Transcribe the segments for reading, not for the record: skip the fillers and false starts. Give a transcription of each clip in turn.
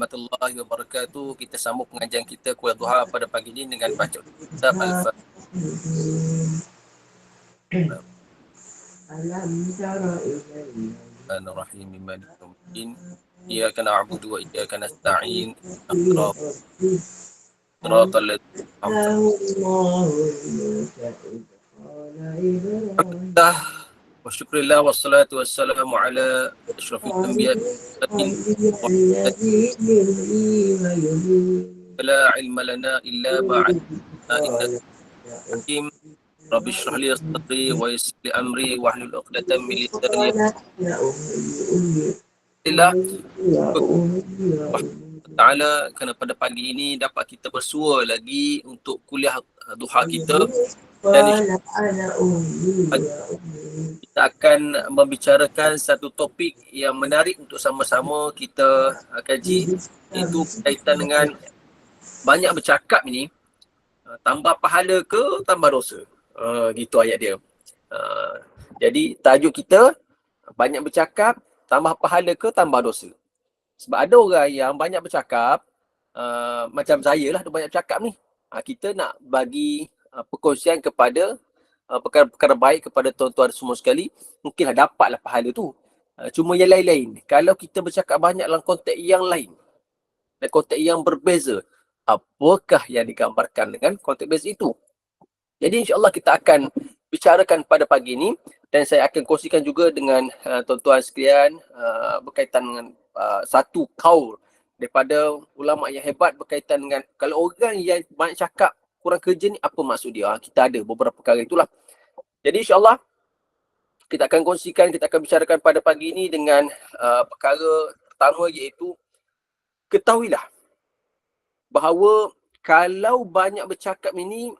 warahmatullahi wabarakatuh. Kita sambung pengajian kita kuliah duha pada pagi ini dengan baca kitab Al-Rahim Malik Yawmiddin. Iyyaka na'budu wa iyyaka nasta'in. Shiratal ladzina an'amta wa syukrillah wassalatu wassalamu ala asyrafil anbiya la ilma lana illa ma'allamtana innaka hakim. Rabbi shrah li sadri wa yassir li amri wahlul 'uqdatam min lisani Ta'ala, kerana pada pagi ini dapat kita bersua lagi untuk kuliah duha kita, dan kita akan membicarakan satu topik yang menarik untuk sama-sama kita kaji, iaitu berkaitan dengan banyak bercakap ini tambah pahala ke tambah dosa. Gitu ayat dia. Jadi tajuk kita, banyak bercakap tambah pahala ke tambah dosa. Sebab ada orang yang banyak bercakap, macam saya lah, banyak bercakap ni. Kita nak bagi perkongsian kepada perkara-perkara baik kepada tuan-tuan semua sekali, mungkinlah dapatlah pahala tu. Cuma yang lain-lain, kalau kita bercakap banyak dalam konteks yang lain, dan konteks yang berbeza, apakah yang digambarkan dengan konteks beza itu? Jadi insya-Allah kita akan bicarakan pada pagi ini, dan saya akan kongsikan juga dengan tuan-tuan sekalian berkaitan dengan satu kaul daripada ulama yang hebat berkaitan dengan kalau orang yang banyak cakap kurang kerja ni apa maksud dia. Kita ada beberapa perkara itulah. Jadi insya-Allah kita akan kongsikan, kita akan bicarakan pada pagi ini dengan perkara pertama, iaitu ketahuilah bahawa kalau banyak bercakap ini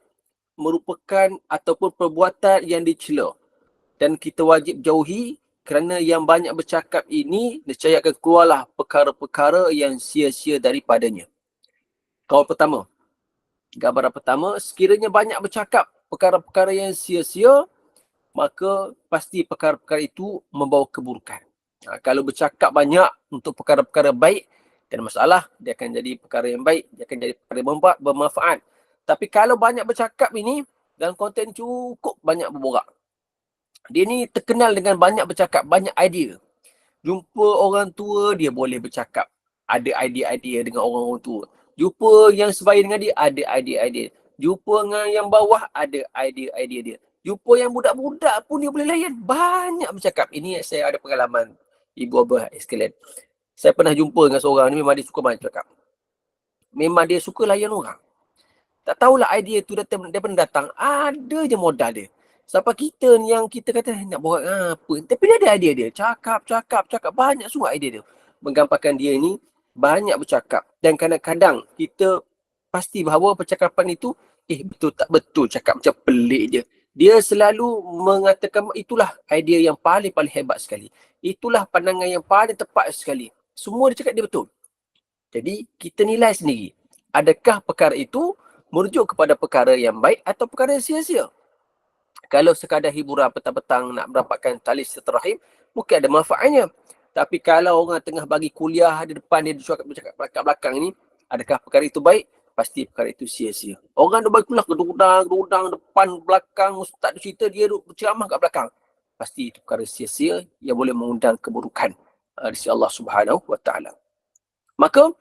merupakan ataupun perbuatan yang dicela dan kita wajib jauhi, kerana yang banyak bercakap ini nescaya akan keluarlah perkara-perkara yang sia-sia daripadanya. Kaul pertama, gambaran pertama, sekiranya banyak bercakap perkara-perkara yang sia-sia, maka pasti perkara-perkara itu membawa keburukan. Kalau bercakap banyak untuk perkara-perkara baik, tak ada masalah, dia akan jadi perkara yang baik, dia akan jadi perkara yang bermanfaat. Tapi kalau banyak bercakap ini, dalam konten cukup banyak berborak. Dia ni terkenal dengan banyak bercakap, banyak idea. Jumpa orang tua, dia boleh bercakap. Ada idea-idea dengan orang-orang tua. Jumpa yang sebaya dengan dia, ada idea-idea. Jumpa dengan yang bawah, ada idea-idea dia. Jumpa yang budak-budak pun dia boleh layan. Banyak bercakap. Ini saya ada pengalaman, ibu abah sekalian. Saya pernah jumpa dengan seorang ni, memang dia suka banyak bercakap. Memang dia suka layan orang. Tak tahulah idea tu daripada datang. Ada je modal dia. Sampai kita ni yang kita kata nak buat apa. Tapi dia ada idea dia. Cakap. Banyak semua idea dia. Menggambarkan dia ni banyak bercakap. Dan kadang-kadang kita pasti bahawa percakapan itu, betul tak betul cakap macam pelik je. Dia selalu mengatakan itulah idea yang paling-paling hebat sekali. Itulah pandangan yang paling tepat sekali. Semua dia cakap dia betul. Jadi kita nilai sendiri. Adakah perkara itu merujuk kepada perkara yang baik atau perkara yang sia-sia? Kalau sekadar hiburan petang-petang nak mendapatkan tali silaturahim, mungkin ada manfaatnya. Tapi kalau orang tengah bagi kuliah di depan dia bercakap belakang ni, adakah perkara itu baik? Pasti perkara itu sia-sia. Orang dia bagi kuliah gedudang depan belakang, ustaz dia cerita, dia duduk berceramah kat belakang. Pasti itu perkara sia-sia yang boleh mengundang keburukan di sisi Allah Subhanahu wa taala. Maka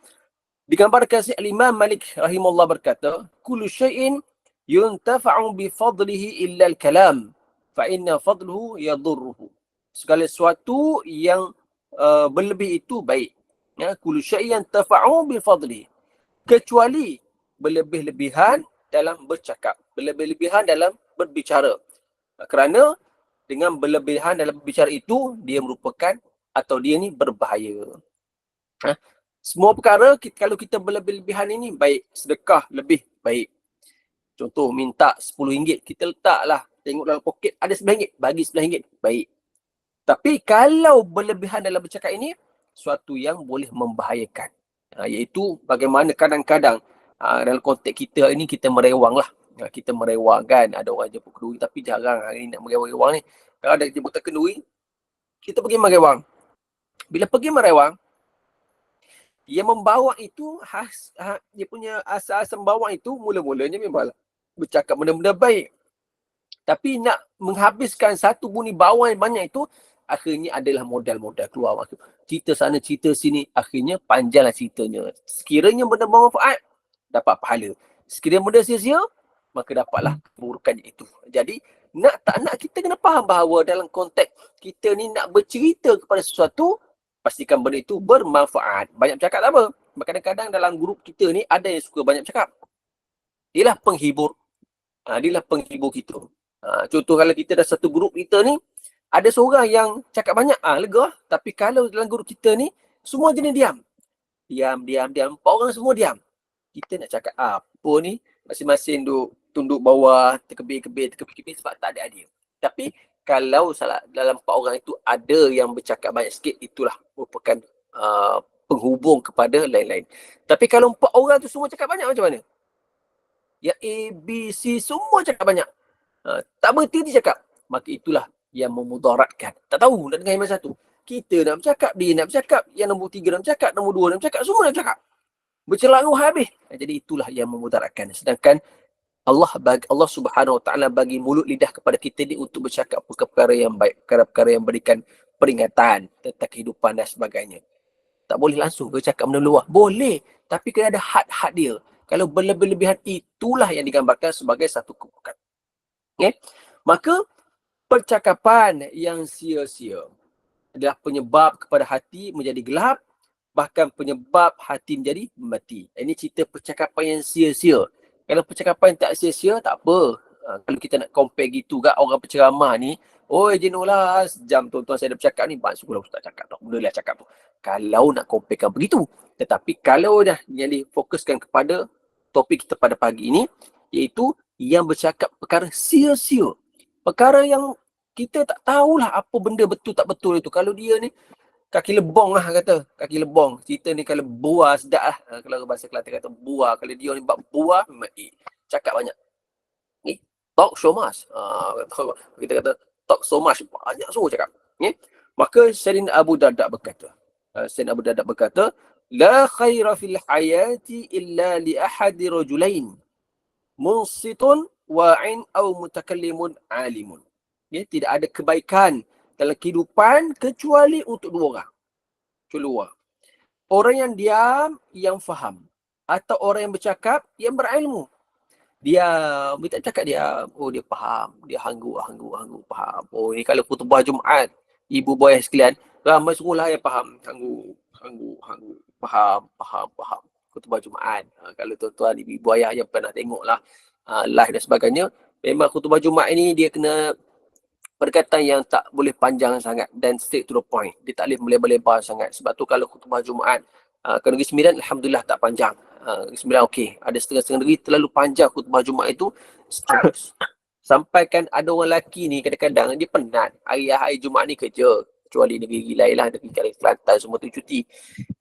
digambarkan si Al-Imam Malik rahimahullah berkata, kullu syai'in yuntafa'u bi fadlihi illa al-kalam fa inna fadluhu yadurruhu. Segala sesuatu yang berlebih itu baik. Ya, kullu syai'in yuntafa'u bi fadlihi. Kecuali berlebih-lebihan dalam bercakap, berlebih-lebihan dalam berbicara. Kerana dengan berlebihan dalam berbicara itu, dia merupakan atau dia ni berbahaya. Semua perkara, kalau kita berlebih-lebihan ini, baik. Sedekah lebih baik. Contoh, minta RM10, kita letaklah. Tengok dalam poket, ada RM9, bagi RM9, baik. Tapi kalau berlebihan dalam bercakap ini, suatu yang boleh membahayakan. Iaitu bagaimana kadang-kadang dalam konteks kita ini, kita merewang lah. Kita merewang kan. Ada orang jemput kenduri, tapi jarang hari ini nak merewang-rewang ni. Kalau ada jemputan kenduri, kita pergi merewang. Bila pergi merewang, Yang membawa itu, dia punya asal-asal membawa itu mula-mulanya memang bercakap benda-benda baik. Tapi nak menghabiskan satu bunyi bawang yang banyak itu, akhirnya adalah modal-modal keluar waktu. Cerita sana, cerita sini, akhirnya panjanglah ceritanya. Sekiranya benda bermanfaat, dapat pahala. Sekiranya benda sia-sia, maka dapatlah keburukan itu. Jadi, nak tak nak kita kena faham bahawa dalam konteks kita ni nak bercerita kepada sesuatu, pastikan benda itu bermanfaat. Banyak bercakap tak apa. Kadang-kadang dalam grup kita ni ada yang suka banyak bercakap. Dialah penghibur. Dialah penghibur kita. Contoh kalau kita dah satu grup kita ni, ada seorang yang cakap banyak, lega. Tapi kalau dalam grup kita ni, semua jenis diam. Diam. Empat orang semua diam. Kita nak cakap apa ni, masing-masing tunduk bawah, terkebir-kebir sebab tak ada idea. Tapi kalau dalam empat orang itu ada yang bercakap banyak sikit, itulah merupakan penghubung kepada lain-lain. Tapi kalau empat orang tu semua cakap banyak, macam mana? Ya A, B, C, semua cakap banyak. Tak berhenti cakap. Maka itulah yang memudaratkan. Tak tahu nak dengar yang mana satu. Kita nak bercakap, dia nak bercakap, yang nombor 3 nak bercakap, nombor 2 nak bercakap, semua nak bercakap. Bercelangu habis. Jadi itulah yang memudaratkan. Sedangkan Allah Subhanahu Wa Taala bagi mulut lidah kepada kita ni untuk bercakap perkara yang baik, perkara-perkara yang berikan peringatan tentang kehidupan dan sebagainya. Tak boleh langsung bercakap benda luar. Boleh, tapi kena ada had-had dia. Kalau berlebihan, itulah yang digambarkan sebagai satu keburukan. Okay? Maka percakapan yang sia-sia adalah penyebab kepada hati menjadi gelap, bahkan penyebab hati menjadi mati. Ini cerita percakapan yang sia-sia. Kalau percakapan tak sia-sia, tak apa. Kalau kita nak compare gitu kat orang penceramah ni, oi jenuh lah, sejam tuan-tuan saya dah bercakap ni, sekolah ustaz cakap tak, mulalah cakap tu. Kalau nak comparekan begitu. Tetapi kalau dah yang difokuskan kepada topik kita pada pagi ini, iaitu yang bercakap perkara sia-sia. Perkara yang kita tak tahulah apa benda betul tak betul itu. Kalau dia ni kaki lebong lah kata. Kaki lebong. Cerita ni kalau buah sedap lah. Kalau bahasa Kelantan kata buah. Kalau dia ni buah, cakap banyak. Ni, talk so much. Kita kata talk so much. Banyak semua cakap. Ni. Maka Sayyidina Abu Darda berkata. La khaira fil hayati illa li ahadi rajulain. Munsitun wa'in au mutakallimun alimun. Ya, tidak ada kebaikan dalam kehidupan kecuali untuk dua orang. Keluar. Orang yang diam, yang faham. Atau orang yang bercakap, yang berilmu. Dia tak cakap dia, dia faham. Dia hanggu, faham. Ni kalau khutbah Jumaat, ibu boy sekalian, ramai semua lah yang faham. Hanggu, faham. Khutbah Jumaat. Kalau tuan-tuan, ibu ayah yang pernah tengok lah live dan sebagainya, memang khutbah Jumaat ini dia kena perkataan yang tak boleh panjang sangat dan straight to the point. Dia tak boleh melebar-lebar sangat. Sebab tu kalau khutbah Jumaat ke Negeri Sembilan, Alhamdulillah tak panjang. Negeri Sembilan okey. Ada setengah-setengah negeri terlalu panjang khutbah Jumaat itu. Sampai kan ada orang lelaki ni kadang-kadang dia penat. Hari Jumaat ni kerja. Kecuali negeri lain lah. Negeri Kelantan semua tu cuti.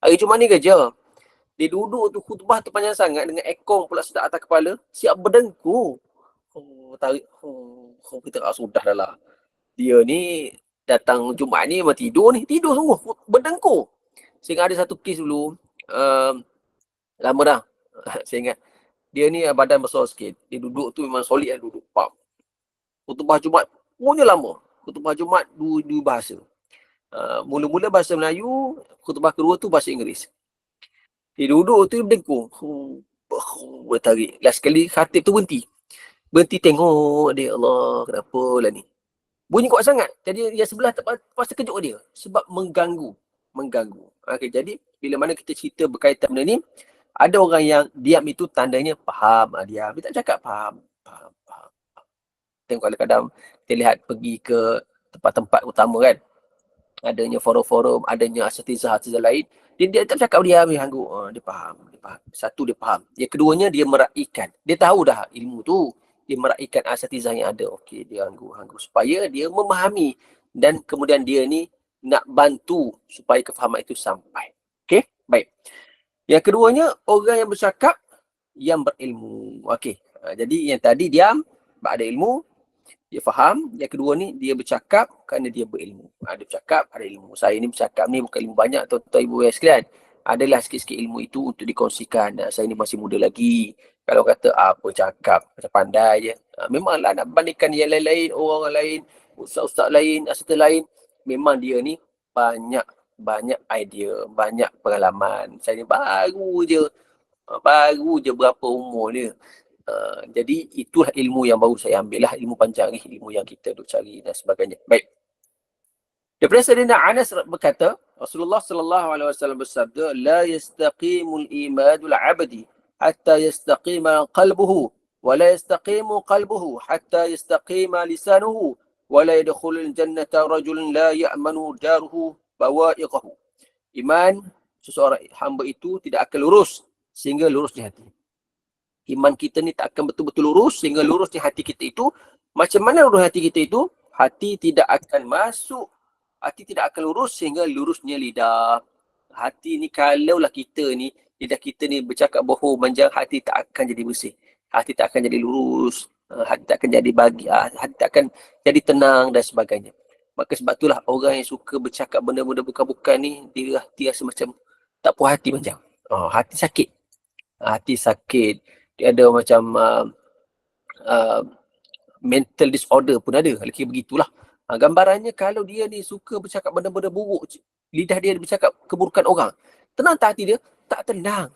Hari Jumaat ni kerja. Dia duduk tu khutbah tu panjang sangat dengan ekor pula sedap atas kepala. Siap berdengkur. Tarik. Kita sudah dah lah. Dia ni datang Jumaat ni memang tidur sungguh, berdengkur. Saya ingat ada satu kes dulu, lama dah, saya ingat. Dia ni badan besar sikit, dia duduk tu memang solid lah duduk. Khutbah Jumaat punya lama. Khutbah Jumaat dua bahasa. Mula-mula bahasa Melayu, khutbah kedua tu bahasa Inggeris. Dia duduk tu berdengkur. Bertarik. Last sekali khatib tu berhenti tengok dia, Allah kenapa lah ni. Bunyi kuat sangat. Jadi yang sebelah terpaksa kejut dia. Sebab mengganggu. Okay, jadi bila mana kita cerita berkaitan benda ni, ada orang yang diam itu tandanya faham. Diam. Dia tak cakap faham. Tengok kadang-kadang kita lihat pergi ke tempat-tempat utama kan. Adanya forum-forum, adanya asatizah lain. Dia tak cakap diam, dia hanggu. Dia faham. Satu, dia faham. Yang keduanya, dia meraihkan. Dia tahu dah ilmu tu. Dia meraihkan asatizah yang ada. Okey, dia hanggu. Supaya dia memahami. Dan kemudian dia ni nak bantu supaya kefahaman itu sampai. Okey, baik. Yang keduanya, orang yang bercakap yang berilmu. Okey, jadi yang tadi diam, ada ilmu, dia faham. Yang kedua ni, dia bercakap kerana dia berilmu. Dia bercakap, ada ilmu. Saya ni bercakap ni bukan ilmu banyak, tuan-tuan ibu yang sekalian. adalah sikit-sikit ilmu itu untuk dikongsikan. Saya ni masih muda lagi. Kalau kata apa cakap, macam pandai je. Memanglah nak bandingkan yang lain-lain, orang lain, ustaz-ustaz lain, asisten lain. Memang dia ni banyak idea, banyak pengalaman. Saya ni baru je berapa umur dia. Jadi itulah ilmu yang baru saya ambil lah, ilmu panjang ni, ilmu yang kita duk cari dan sebagainya. Baik. Daripada Sayyidina Anas berkata, Rasulullah sallallahu alaihi wasallam bersabda, "La yastaqimul imanul 'abdi hatta yastaqima qalbuhu, wa la yastaqimu qalbuhu hatta yastaqima lisanuhu, wa la yadkhulul jannata rajulun la ya'manu daruhu bawa'iqahu." Iman seseorang hamba itu tidak akan lurus sehingga lurus di hati. Iman kita ni tak akan betul-betul lurus sehingga lurus di hati kita itu. Macam mana lurus hati kita itu? Hati tidak akan lurus sehingga lurusnya lidah. Hati ni kalaulah lidah kita ni bercakap bohong, manjang, hati tak akan jadi bersih. Hati tak akan jadi lurus. Hati tak akan jadi hati tak akan jadi tenang dan sebagainya. Maka sebab itulah orang yang suka bercakap benda-benda bukan-bukan ni, dia rasa macam tak puas hati manjang. Hati sakit. Dia ada macam mental disorder pun ada. Lagi begitulah. Gambarannya kalau dia ni suka bercakap benda-benda buruk, lidah dia bercakap keburukan orang, tenang tak hati dia? Tak tenang.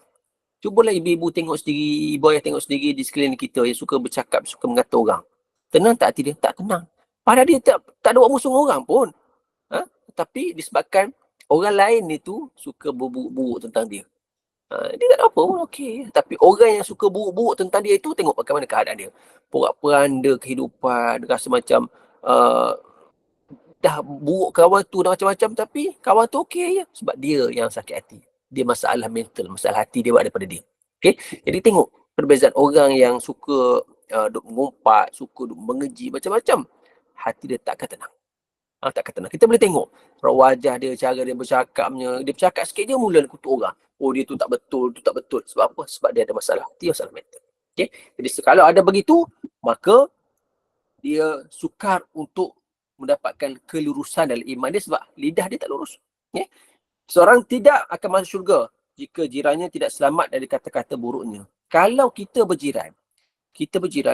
Cubalah ibu-ibu tengok sendiri, ibu ayah tengok sendiri di sekeliling kita yang suka bercakap, suka mengata orang. Tenang tak hati dia? Tak tenang. Padahal dia tak ada buat musuh orang pun. Tapi disebabkan orang lain itu suka berburuk-buruk tentang dia. Dia tak ada apa pun, okey. Tapi orang yang suka buruk-buruk tentang dia itu, tengok bagaimana keadaan dia. Porak-peranda kehidupan, rasa macam dah buruk kawan tu dah macam-macam, tapi kawan tu okey je. Sebab dia yang sakit hati. Dia masalah mental, masalah hati dia buat daripada dia. Okey? Jadi tengok perbezaan orang yang suka duk mengumpat, suka duk mengeji macam-macam. Hati dia takkan tenang. Takkan tenang. Kita boleh tengok wajah dia, cara dia bercakapnya. Dia bercakap sikit je mula kutuk orang. Dia tu tak betul, tu tak betul. Sebab apa? Sebab dia ada masalah hati, masalah mental. Okay? Jadi kalau ada begitu, maka dia sukar untuk mendapatkan kelurusan dalam iman dia sebab lidah dia tak lurus. Okay? Seorang tidak akan masuk syurga jika jirannya tidak selamat dari kata-kata buruknya. Kalau kita berjiran,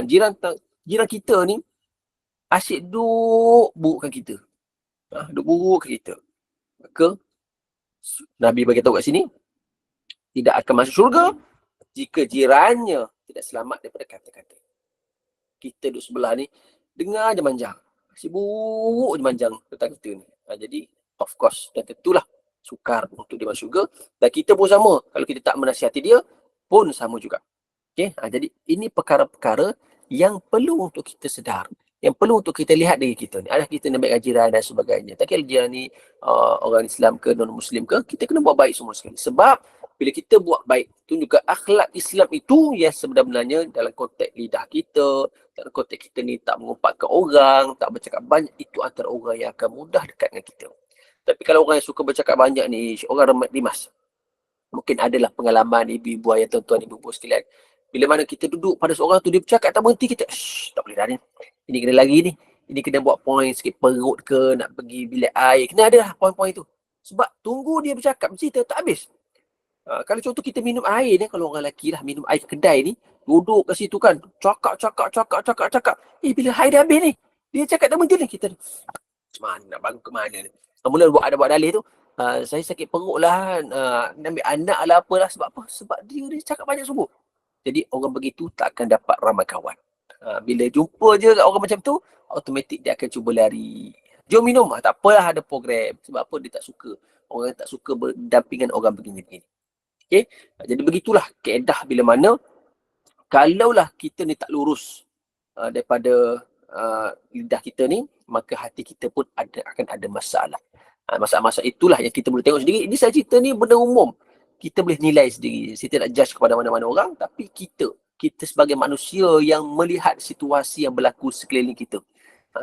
jiran kita ni asyik duk burukkan kita. Duk burukkan kita. Maka Nabi bagi tahu kat sini, tidak akan masuk syurga jika jirannya tidak selamat daripada kata-kata. Kita duduk sebelah ni, dengar je manjang. Si buruk je manjang tentang kita ni. Jadi, of course, dan tentulah sukar untuk dia masuk syurga. Dan kita pun sama. Kalau kita tak menasihati dia, pun sama juga. Okay? Jadi, ini perkara-perkara yang perlu untuk kita sedar. Yang perlu untuk kita lihat diri kita ni. Adakah kita nak baik jiran dan sebagainya. Tak kira jiran ni orang Islam ke, non-Muslim ke, kita kena buat baik semua sekali. Sebab, bila kita buat baik, tunjukkan akhlak Islam itu yang sebenarnya dalam konteks lidah kita, dalam konteks kita ni tak mengumpat ke orang, tak bercakap banyak, itu antara orang yang akan mudah dekat dengan kita. Tapi kalau orang yang suka bercakap banyak ni, orang remat rimas. Mungkin adalah pengalaman ibu-ibu ayah, tuan-tuan, ibu-ibu sekalian. Bila mana kita duduk pada seorang tu, dia bercakap tak berhenti, kita, tak boleh dah ni. Ini kena lagi ni. Ini kena buat point sikit perut ke, nak pergi bilik air. Kena ada lah poin-poin tu. Sebab tunggu dia bercakap, cerita tak habis. Kalau contoh kita minum air ni, kalau orang lelaki lah minum air kedai ni, duduk kat situ kan, cakap. Bila air dah habis ni, dia cakap tak berhenti ni, kita macam mana nak bangun ke mana ni. Mula ada buat dalih tu, saya sakit perut lah, ambil anak lah apalah. Sebab apa? Sebab dia cakap banyak sungguh. Jadi orang begitu tak akan dapat ramai kawan. Bila jumpa je orang macam tu, automatik dia akan cuba lari. Jom minum, tak apalah ada program. Sebab apa? Dia tak suka. Orang tak suka berdampingan orang begini-begini. Okay? Jadi begitulah kaedah bila mana kalaulah kita ni tak lurus daripada lidah kita ni, maka hati kita pun akan ada masalah. Masalah-masalah itulah yang kita boleh tengok sendiri. Ini saya cerita ni benda umum. Kita boleh nilai sendiri. Saya tidak judge kepada mana-mana orang, tapi kita sebagai manusia yang melihat situasi yang berlaku sekeliling kita.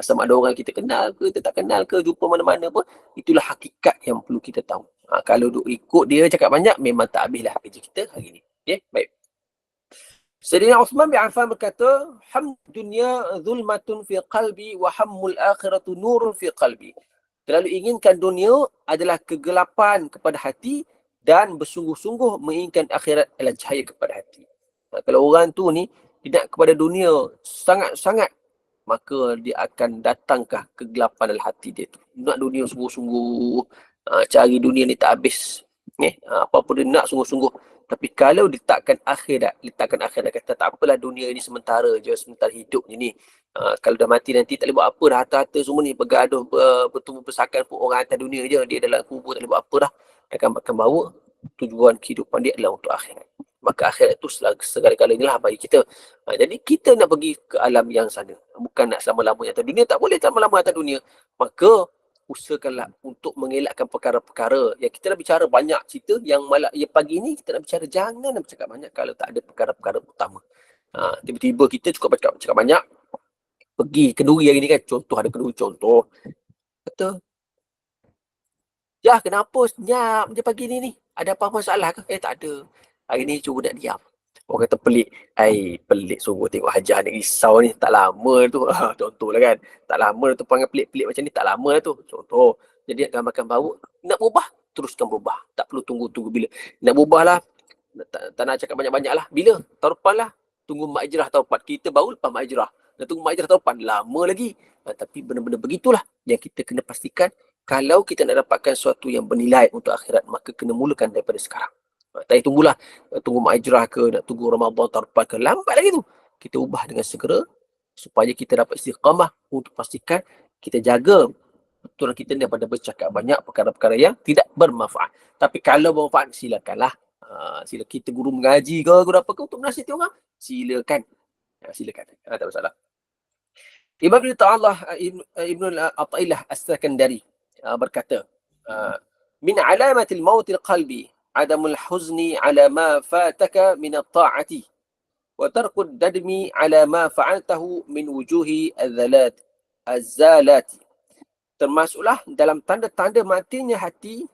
Sama ada orang kita kenal ke, kita tak kenal ke, jumpa mana-mana pun, itulah hakikat yang perlu kita tahu. Kalau duk ikut dia cakap banyak, memang tak habislah kerja kita hari ni. Okay? Baik. Sayyidina Uthman bin Affan berkata, "Hamd dunya zulmatun fi qalbi wa hammul akhiratu nurun fi qalbi." Terlalu inginkan dunia adalah kegelapan kepada hati dan bersungguh-sungguh menginginkan akhirat adalah cahaya kepada hati. Kalau orang tu ni tidak kepada dunia sangat-sangat, maka dia akan datangkah kegelapan dalam hati dia tu. Nak dunia sungguh-sungguh, cari dunia ni tak habis. Apa-apa dia nak sungguh-sungguh. Tapi kalau letakkan akhirat, kata tak apalah dunia ni sementara je, sementara hidup je ni. Kalau dah mati nanti tak boleh buat apa dah, harta-harta semua ni bergaduh, bertumbuh besakan pun orang atas dunia je. Dia dalam kubur tak boleh buat apa dah. Akan bawa tujuan kehidupan dia adalah untuk akhirat. Maka akhirat itu segala-galanya lah bagi kita. Jadi kita nak pergi ke alam yang sana. Bukan nak selama-lamanya atas dunia. Tak boleh selama-lamanya atas dunia. Maka usahakanlah untuk mengelakkan perkara-perkara. Yang kita nak bicara banyak cerita. Yang malam pagi ni kita nak bicara, jangan nak bercakap banyak kalau tak ada perkara-perkara utama. Tiba-tiba kita cukup bercakap banyak. Pergi kenduri hari ni kan. Contoh, ada kenduri contoh. Kata, kenapa senyap je pagi ni? Ada apa masalah ke? Tak ada. Hari ni cuba nak diam. Orang kata pelik. Pelik suruh tengok Hajah ni risau ni. Tak lama tu. Contohlah kan. Tak lama tu panggil pelik-pelik macam ni. Tak lama tu. Contoh. Jadi nak makan bau. Nak berubah. Teruskan berubah. Tak perlu tunggu-tunggu bila. Nak berubah lah. Tak nak cakap banyak-banyak lah. Bila? Tahun depan lah. Tunggu Mak Ijrah tahun depan. Kita baru lepas Mak Ijrah. Nak tunggu Mak Ijrah tahun depan. Lama lagi. Tapi benda-benda begitulah. Yang kita kena pastikan. Kalau kita nak dapatkan sesuatu yang bernilai untuk akhirat, maka kena mulakan daripada sekarang. Tak tunggulah, tunggu Mak Ijrah ke, nak tunggu Ramadan tahun depan ke, lambat lagi tu. Kita ubah dengan segera supaya kita dapat istiqamah untuk pastikan kita jaga betul kita daripada bercakap banyak perkara-perkara yang tidak bermanfaat. Tapi kalau bermanfaat, silakanlah. Sila kita guru mengaji ke, guru apa ke untuk menasihati orang, silakan. Silakan. Tak masalah. Imam Ibn Athaillah As-Sakandari berkata, min alamatil mautil qalbi adamul huzni ala ma fataka min at-ta'ati wa tarkud dadmi ala ma fa'altahu min wujuhi az-zalati. Termasuklah dalam tanda-tanda matinya hati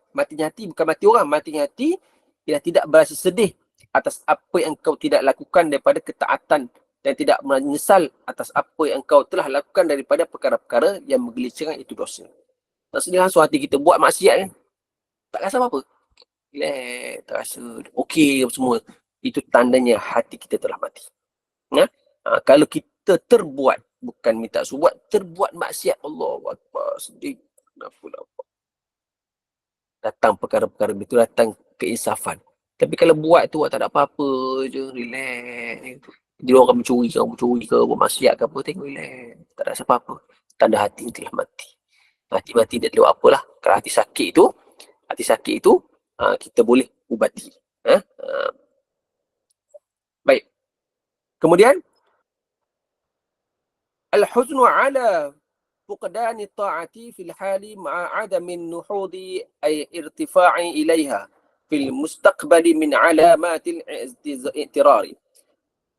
bukan mati orang, matinya hati ialah tidak berasa sedih atas apa yang kau tidak lakukan daripada ketaatan dan tidak menyesal atas apa yang kau telah lakukan daripada perkara-perkara yang menggelincirkan itu dosa. Maksudnya langsung hati kita buat maksiat kan, tak rasa apa-apa. Tak rasa okey semua. Itu tandanya hati kita telah mati. Kalau kita terbuat, bukan minta subuat, terbuat maksiat, Allahu Akbar, sedih. Kenapa? Datang perkara-perkara itu, datang keinsafan. Tapi kalau buat tu tak ada apa-apa je, relax. Dia orang mencuri ke, buat maksiat ke apa, tengok relax. Tak rasa apa-apa. Tanda hati telah mati. Hati mati dia lewat apalah. Kalau hati sakit itu kita boleh ubati. Baik. Kemudian al-huznu ala fuqdani ta'ati fil hali ma'a adamin nuhudi ay irtifa'i ilaiha fil mustaqbali min alamatil i'tirari.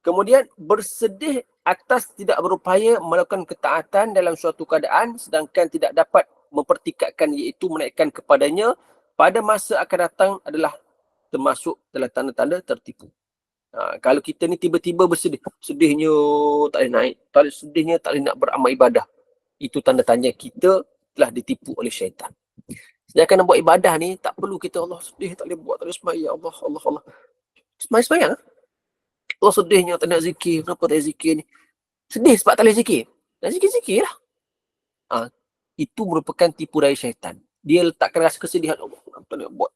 Kemudian bersedih atas tidak berupaya melakukan ketaatan dalam suatu keadaan sedangkan tidak dapat mempertikatkan, iaitu menaikkan kepadanya pada masa akan datang adalah termasuk dalam tanda-tanda tertipu. Kalau kita ni tiba-tiba bersedih, sedihnya tak boleh naik, sedihnya tak boleh nak beramal ibadah, itu tanda-tanda kita telah ditipu oleh syaitan. Sedangkan nak buat ibadah ni tak perlu kita Allah sedih tak boleh buat, tak boleh sembahyang, Allah. Sembahyang. Allah sedihnya tak nak zikir. Kenapa tak zikir ni? Sedih sebab tak boleh zikir. Nak zikir lah. Itu merupakan tipu daya syaitan. Dia letakkan rasa kesedihan. Allah tak boleh buat.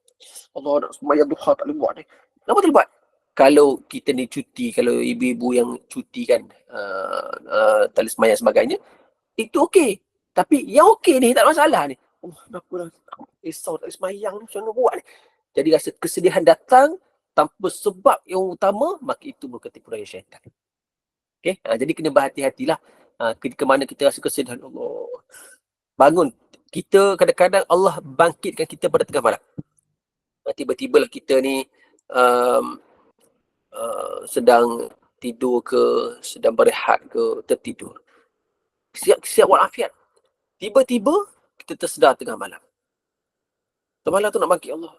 Allah nak sembahyang duha tak boleh buat ni. Kenapa tak boleh buat? Kalau kita ni cuti, kalau ibu-ibu yang cuti kan, tak boleh sembahyang sebagainya, itu okey. Tapi yang okey ni tak ada masalah ni. Allah kenapa dah risau tak boleh sembahyang ni, macam mana buat ni? Jadi rasa kesedihan datang tanpa sebab yang utama, maka itu merupakan tipu daya syaitan. Okay? Jadi kena berhati-hatilah. Ke mana kita rasa kesedihan, Allah bangun. Kita kadang-kadang Allah bangkitkan kita pada tengah malam. Tiba-tiba lah kita ni sedang tidur ke, sedang berehat ke, tertidur. Siap walafiat. Tiba-tiba kita tersedar tengah malam. Tengah malam tu nak bangkit, Allah.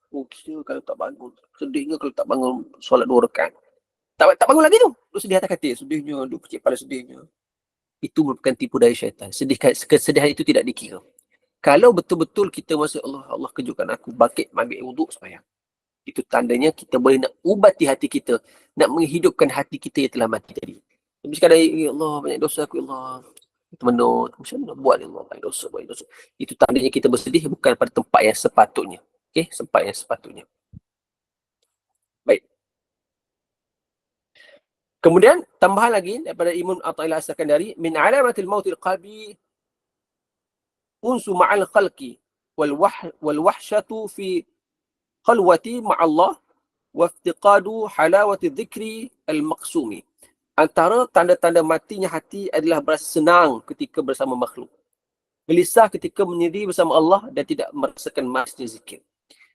Kira kalau tak bangun. Sedihnya kalau tak bangun solat 2 rakaat. Tak bangun lagi tu. Lu sedih atas katil. Sedihnya. Lu pecik pada sedihnya. Itu merupakan tipu daya syaitan. Kesedihan itu tidak dikira. Kalau betul-betul kita masuk Allah kejutkan aku. Bangkit, ambil wuduk sembahyang. Itu tandanya kita boleh nak ubati hati kita, nak menghidupkan hati kita yang telah mati tadi. Tapi sekadar, ya Allah, banyak dosa aku, ya Allah. Menut, macam mana buat, ya Allah, banyak dosa, banyak dosa. Itu tandanya kita bersedih bukan pada tempat yang sepatutnya. Okey, tempat yang sepatutnya. Baik. Kemudian tambahan lagi daripada Imam Athaillah As-Sakandari, min alamatil mautil qalbi unsu ma'al khalqi wal wahsyatu fi khalwati ma'allah wa iftiqadu halawati dhikri al-maqsumi. Antara tanda-tanda matinya hati adalah berasa senang ketika bersama makhluk, gelisah ketika menyendiri bersama Allah dan tidak merasakan manisnya zikir.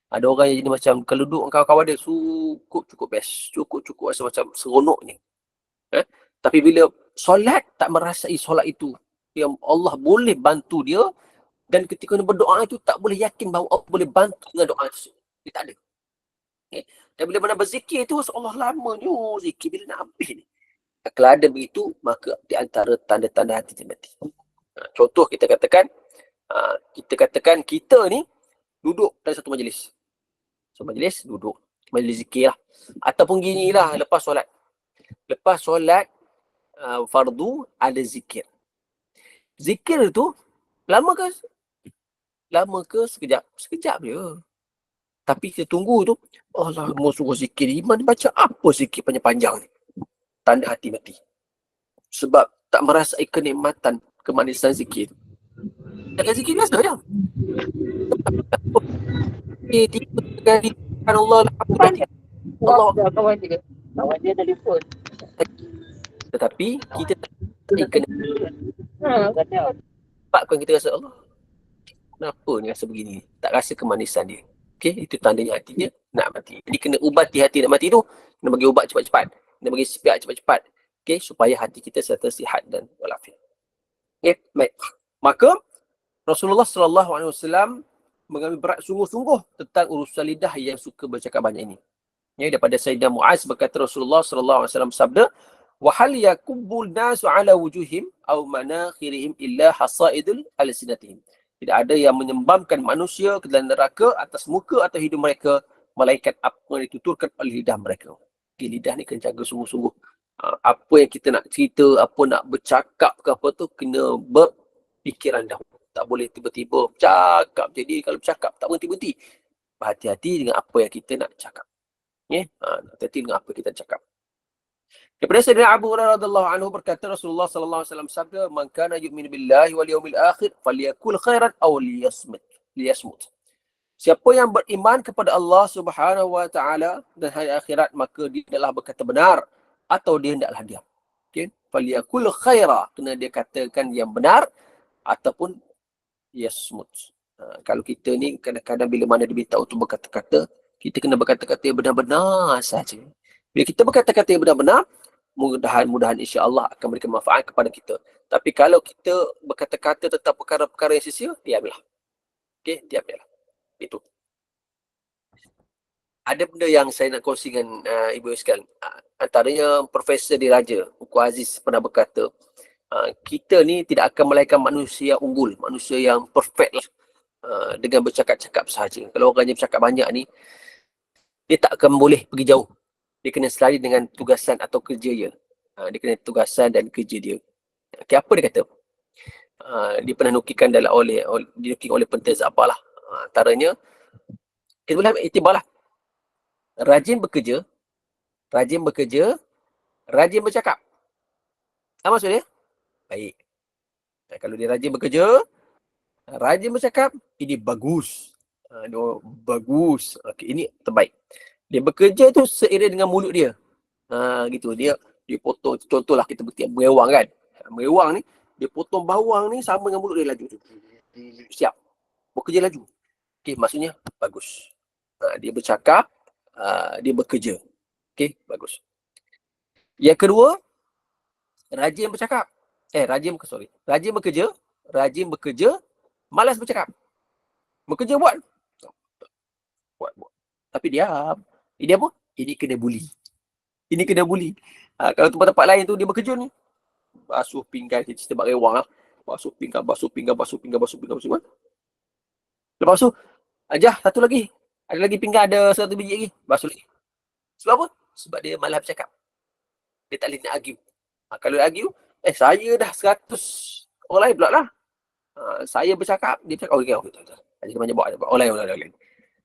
Ada orang yang jadi macam kalau duduk kawan-kawan dia cukup best, cukup rasa macam seronoknya. Tapi bila solat tak merasai solat itu yang Allah boleh bantu dia, dan ketika dia berdoa itu tak boleh yakin bahawa Allah boleh bantu dengan doa itu. Dia tak ada. Okay. Dan bila mana berzikir itu, Allah lamanya zikir bila nak habis ni. Kalau ada begitu, maka di antara tanda-tanda hati mati. Contoh kita katakan kita ni duduk dalam satu majlis. So majlis duduk, majlis zikir lah. Ataupun gini lah lepas solat. Lepas solat fardu ada zikir. Zikir tu lama ke? Lama ke sekejap? Sekejap je. Tapi kita tunggu tu, Allah mau suruh zikir. Iman baca apa zikir panjang-panjang ni? Tanda hati mati. Sebab tak merasai kenikmatan, kemanisan zikir. Dan zikir biasa je. Tiba kali Allah Allah kawan dia. Kawan dia telefon. Tetapi kita tak kena. Sebabkan kita rasa Allah, kenapa ni rasa begini? Tak rasa kemanisan dia. Okey, itu tandanya hatinya nak mati. Jadi kena ubati hati nak mati tu, kena bagi ubat cepat-cepat. Kena bagi siap cepat-cepat. Okey, supaya hati kita sentiasa sihat dan walafiat. Okey, baik. Maka Rasulullah SAW mengambil berat sungguh-sungguh tentang urusan lidah yang suka bercakap banyak ini. Ya, daripada Sayyidina Muaz berkata Rasulullah SAW sabda, wa hal yakubbul nasu ala wujuhim aw manakhirihim illa hasaidul alsinatihim. Tidak ada yang menyembamkan manusia ke dalam neraka atas muka atau hidung mereka, malaikat apa yang dituturkan oleh lidah mereka. Okay, lidah ni kena jaga sungguh-sungguh. Apa yang kita nak cerita, apa nak bercakap ke apa tu, kena berfikiran dahulu. Tak boleh tiba-tiba bercakap. Jadi kalau bercakap tak berhenti-berhenti. Berhati-hati dengan apa yang kita nak cakap. Hati-hati dengan apa kita cakap. Daripada Sayyidina Abu Hurairah radhiyallahu anhu berkata Rasulullah sallallahu alaihi wasallam sabda, "Man kana yu'minu billahi wal yawmil akhir falyakul khairan aw liyasmut." Siapa yang beriman kepada Allah Subhanahu wa taala dan hari akhirat, maka dia adalah berkata benar atau dia hendaklah diam. Okey, falyakul khaira, kena dia katakan yang benar ataupun yasmut. Kalau kita ni kadang-kadang bila mana diminta untuk berkata-kata, kita kena berkata-kata yang benar-benar saja. Bila kita berkata-kata yang benar-benar, mudah-mudahan insya-Allah akan memberikan manfaat kepada kita. Tapi kalau kita berkata-kata tentang perkara-perkara yang sia-sia, diamlah. Okey, diamlah. Itu. Ada benda yang saya nak kongsi dengan ibu sekalian. Antaranya Profesor Diraja Buku Aziz pernah berkata, kita ni tidak akan melahirkan manusia unggul, manusia yang perfect lah dengan bercakap-cakap sahaja. Kalau orang yang bercakap banyak ni, dia tak akan boleh pergi jauh. Dia kena selari dengan tugasan atau kerja dia. Dia kena tugasan dan kerja dia. Okay, apa dia kata? Dia pernah nukilkan dinukilkan oleh Pentas Zabah lah. Antaranya, kita boleh ambil iktibar lah. Rajin bekerja, rajin bercakap. Apa maksud dia? Baik. Kalau dia rajin bekerja, rajin bercakap, ini bagus. Bagus. Okay, ini terbaik. Dia bekerja tu seiring dengan mulut dia. Gitu. Dia potong. Contohlah kita bertiap merewang kan. Merewang ni, dia potong bawang ni sama dengan mulut dia laju. Siap. Bekerja laju. Okay, maksudnya bagus. Dia bercakap, dia bekerja. Okay, bagus. Yang kedua, rajin bercakap. Rajin bekerja, malas bercakap. Bekerja buat. Tapi diam. Ini apa? Ini kena bully. Kalau tempat-tempat lain tu dia bekerja ni, basuh pinggan, kita buat rewang lah. Basuh pinggan. Lepas tu, ajah, satu lagi. Ada lagi pinggan ada 100 biji lagi. Basuh lagi. Sebab apa? Sebab dia malas bercakap. Dia tak boleh nak argue. Kalau argue, saya dah 100. Orang lain pula lah. Saya bercakap, dia bercakap, okay, betul. Dia banyak buat. Orang lain.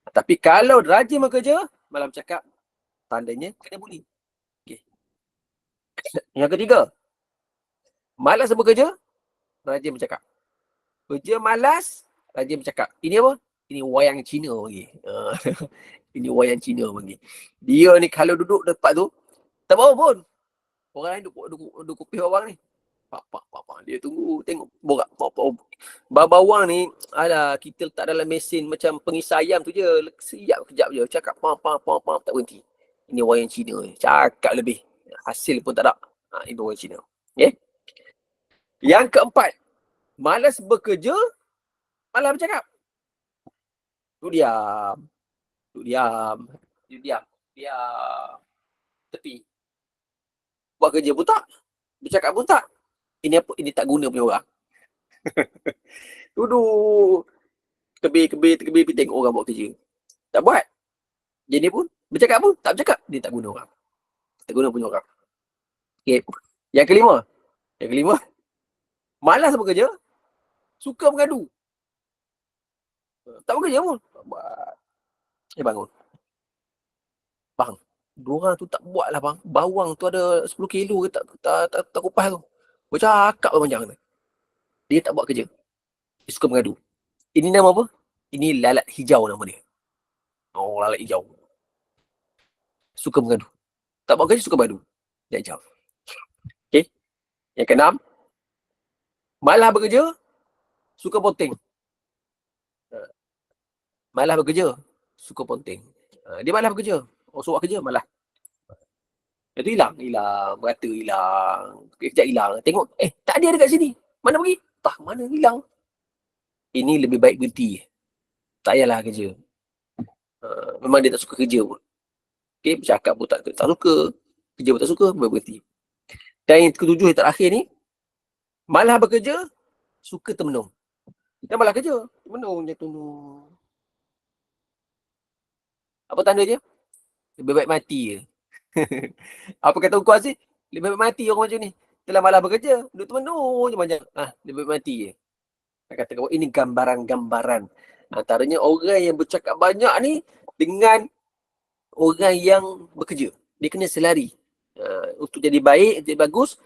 Tapi kalau rajin bekerja, malam bercakap, tandanya kena buli. Okay. Yang ketiga, malas bekerja, rajin bercakap. Kerja malas, rajin bercakap. Ini apa? Ini wayang Cina lagi. Ini wayang Cina lagi. Dia ni kalau duduk dekat tu, tak bau pun. Orang lain duduk kopi bawang ni. Pak. Dia tunggu, tengok. Borak. Bawang ni, kita letak dalam mesin macam pengisar ayam tu je. Kejap je. Cakap, tak berhenti. Ini wayang Cina ni. Cakap lebih. Hasil pun tak ada. Ini wayang Cina. Okay? Yang keempat, malas bekerja, malas bercakap. Tu diam. Tepi. Buat kerja pun tak. Bercakap pun tak. Ini apa? Ini tak guna punya orang. Duduk. Kebir tengok orang buat kerja. Tak buat. Jadi pun, bercakap pun, tak bercakap. Dia tak guna orang. Tak guna punya orang. Okay. Yang kelima. Malas bekerja, suka mengadu. Tak bekerja pun. Bangun. Bang, diorang tu tak buat lah bang. Bawang tu ada 10 kilo ke tak kupas tu. Bercakap lah panjang tu. Dia tak buat kerja. Dia suka mengadu. Ini nama apa? Ini lalat hijau nama dia. Lalat hijau. Suka mengadu. Tak buat kerja, suka mengadu. Lalat hijau. Okay. Yang keenam. Malah bekerja, suka ponteng. Malah bekerja, suka ponteng. Dia malah bekerja. Suruh kerja, malah. Itu hilang. Berata hilang. Kejap hilang. Tengok, tak ada dekat sini. Mana pergi? Tak, mana hilang. Ini lebih baik berhenti. Tak payahlah kerja. Memang dia tak suka kerja pun. Okay, bercakap pun tak suka. Kerja pun tak suka, berhenti. Dan yang ketujuh yang terakhir ni, malah bekerja, suka termenung. Dia malah kerja, termenung je tu. Apa tanda dia? Lebih baik mati je. Apa kata Uku Aziz? Lebih baik mati orang macam ni. Telah malah bekerja, duduk termenung je macam. Lebih baik mati je. Saya kata ini gambaran-gambaran. Antaranya orang yang bercakap banyak ni dengan orang yang bekerja. Dia kena selari. Untuk jadi baik, jadi bagus,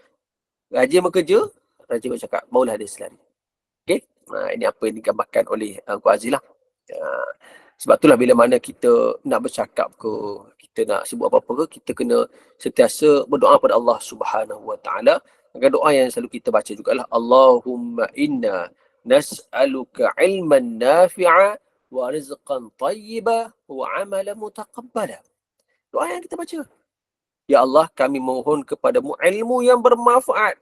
rajin bekerja, rajin bercakap. Barulah dia selari. Okay? Ini apa yang digambarkan oleh Uku Aziz lah. Sebab itulah bila mana kita nak bercakap ke, kita nak sebut apa-apa ke, kita kena sentiasa berdoa pada Allah Subhanahu Wa Taala. Maka doa yang selalu kita baca jugalah, Allahumma inna nas'aluka ilman nafi'a wa rizqan tayyiba wa amalan mutaqabbala. Doa yang kita baca. Ya Allah, kami mohon kepadamu ilmu yang bermanfaat,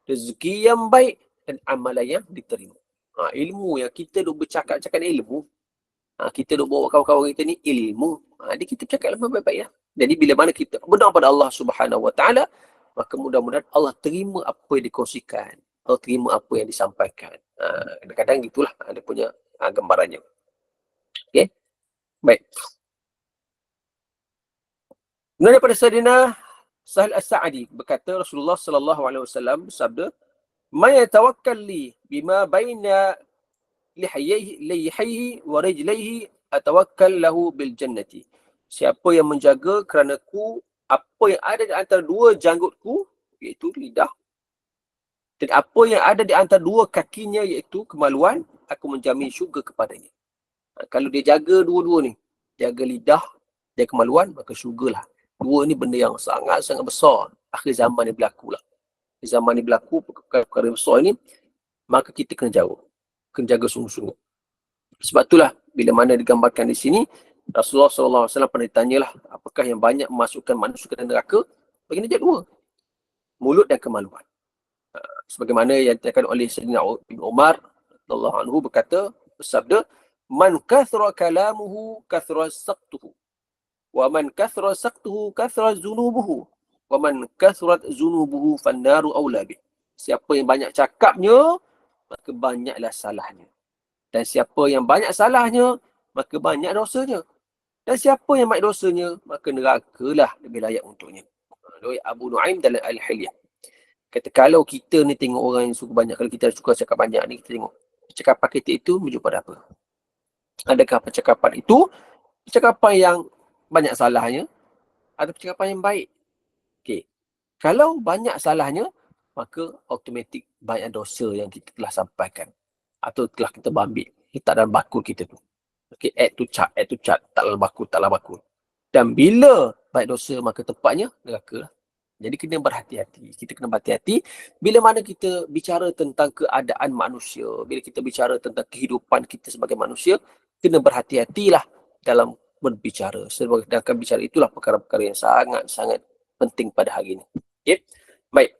rezeki yang baik dan amalan yang diterima. Ilmu yang kita duk bercakap-cakap ilmu, kita duk bawa kawan-kawan kita ni ilmu. Jadi kita cakap lebih baik-baik lah. Jadi bila mana kita berdoa pada Allah Subhanahu Wa Taala, maka mudah-mudahan Allah terima apa yang dikongsikan. Allah terima apa yang disampaikan. Kadang-kadang gitulah ada punya gambarannya. Okay? Baik. Kemudian daripada Sayyidina Sahal As-Sa'di berkata, Rasulullah sallallahu alaihi wasallam bersabda, "Man yatawakkal li bima baina lihayhi wa rijlaihi atawakkal lahu bil jannati." Siapa yang menjaga keranaku apa yang ada di antara dua janggutku, iaitu lidah, dan apa yang ada di antara dua kakinya, iaitu kemaluan, aku menjamin syurga kepadanya. Kalau dia jaga dua-dua ni, jaga lidah, jaga kemaluan, maka syurgalah. Dua ni benda yang sangat-sangat besar. Akhir zaman ni berlaku lah. Akhir zaman ni berlaku perkara besar ni, maka kita kena jauh. Kena jaga sungguh-sungguh. Sebab itulah bila mana digambarkan di sini, Rasulullah SAW pernah ditanyalah, apakah yang banyak memasukkan manusia ke neraka? Baginda jawab dua. Mulut dan kemaluan. Sebagaimana yang dikatakan oleh Sayyidina Ibn Umar radhiyallahu anhu berkata, bersabda, "Man kathra kalamuhu kathra saqtuhu. Wa man kathra saqtuhu kathra zunubuhu. Wa man kathrat zunubuhu fannaru awla bih." Siapa yang banyak cakapnya, maka banyaklah salahnya. Dan siapa yang banyak salahnya, maka banyak dosanya. Dan siapa yang banyak dosanya, maka nerakalah lebih layak untuknya. Riwayat Abu Nuaim dalam Al-Hilyah. Kata kalau kita ni tengok orang yang suka banyak, kalau kita suka cakap banyak ni, kita tengok percakapan kita itu menuju pada apa? Adakah percakapan itu percakapan yang banyak salahnya atau percakapan yang baik? Okey. Kalau banyak salahnya, maka automatik banyak dosa yang kita telah sampaikan atau telah kita ambil. Kita dalam bakul kita tu. Okey, add to chart, tak dalam bakul. Dan bila banyak dosa, maka tempatnya neraka lah. Jadi kena berhati-hati. Kita kena berhati-hati bila mana kita bicara tentang keadaan manusia, bila kita bicara tentang kehidupan kita sebagai manusia, kena berhati-hatilah dalam berbicara. Sedangkan bicara itulah perkara-perkara yang sangat-sangat penting pada hari ini. Okay? Baik.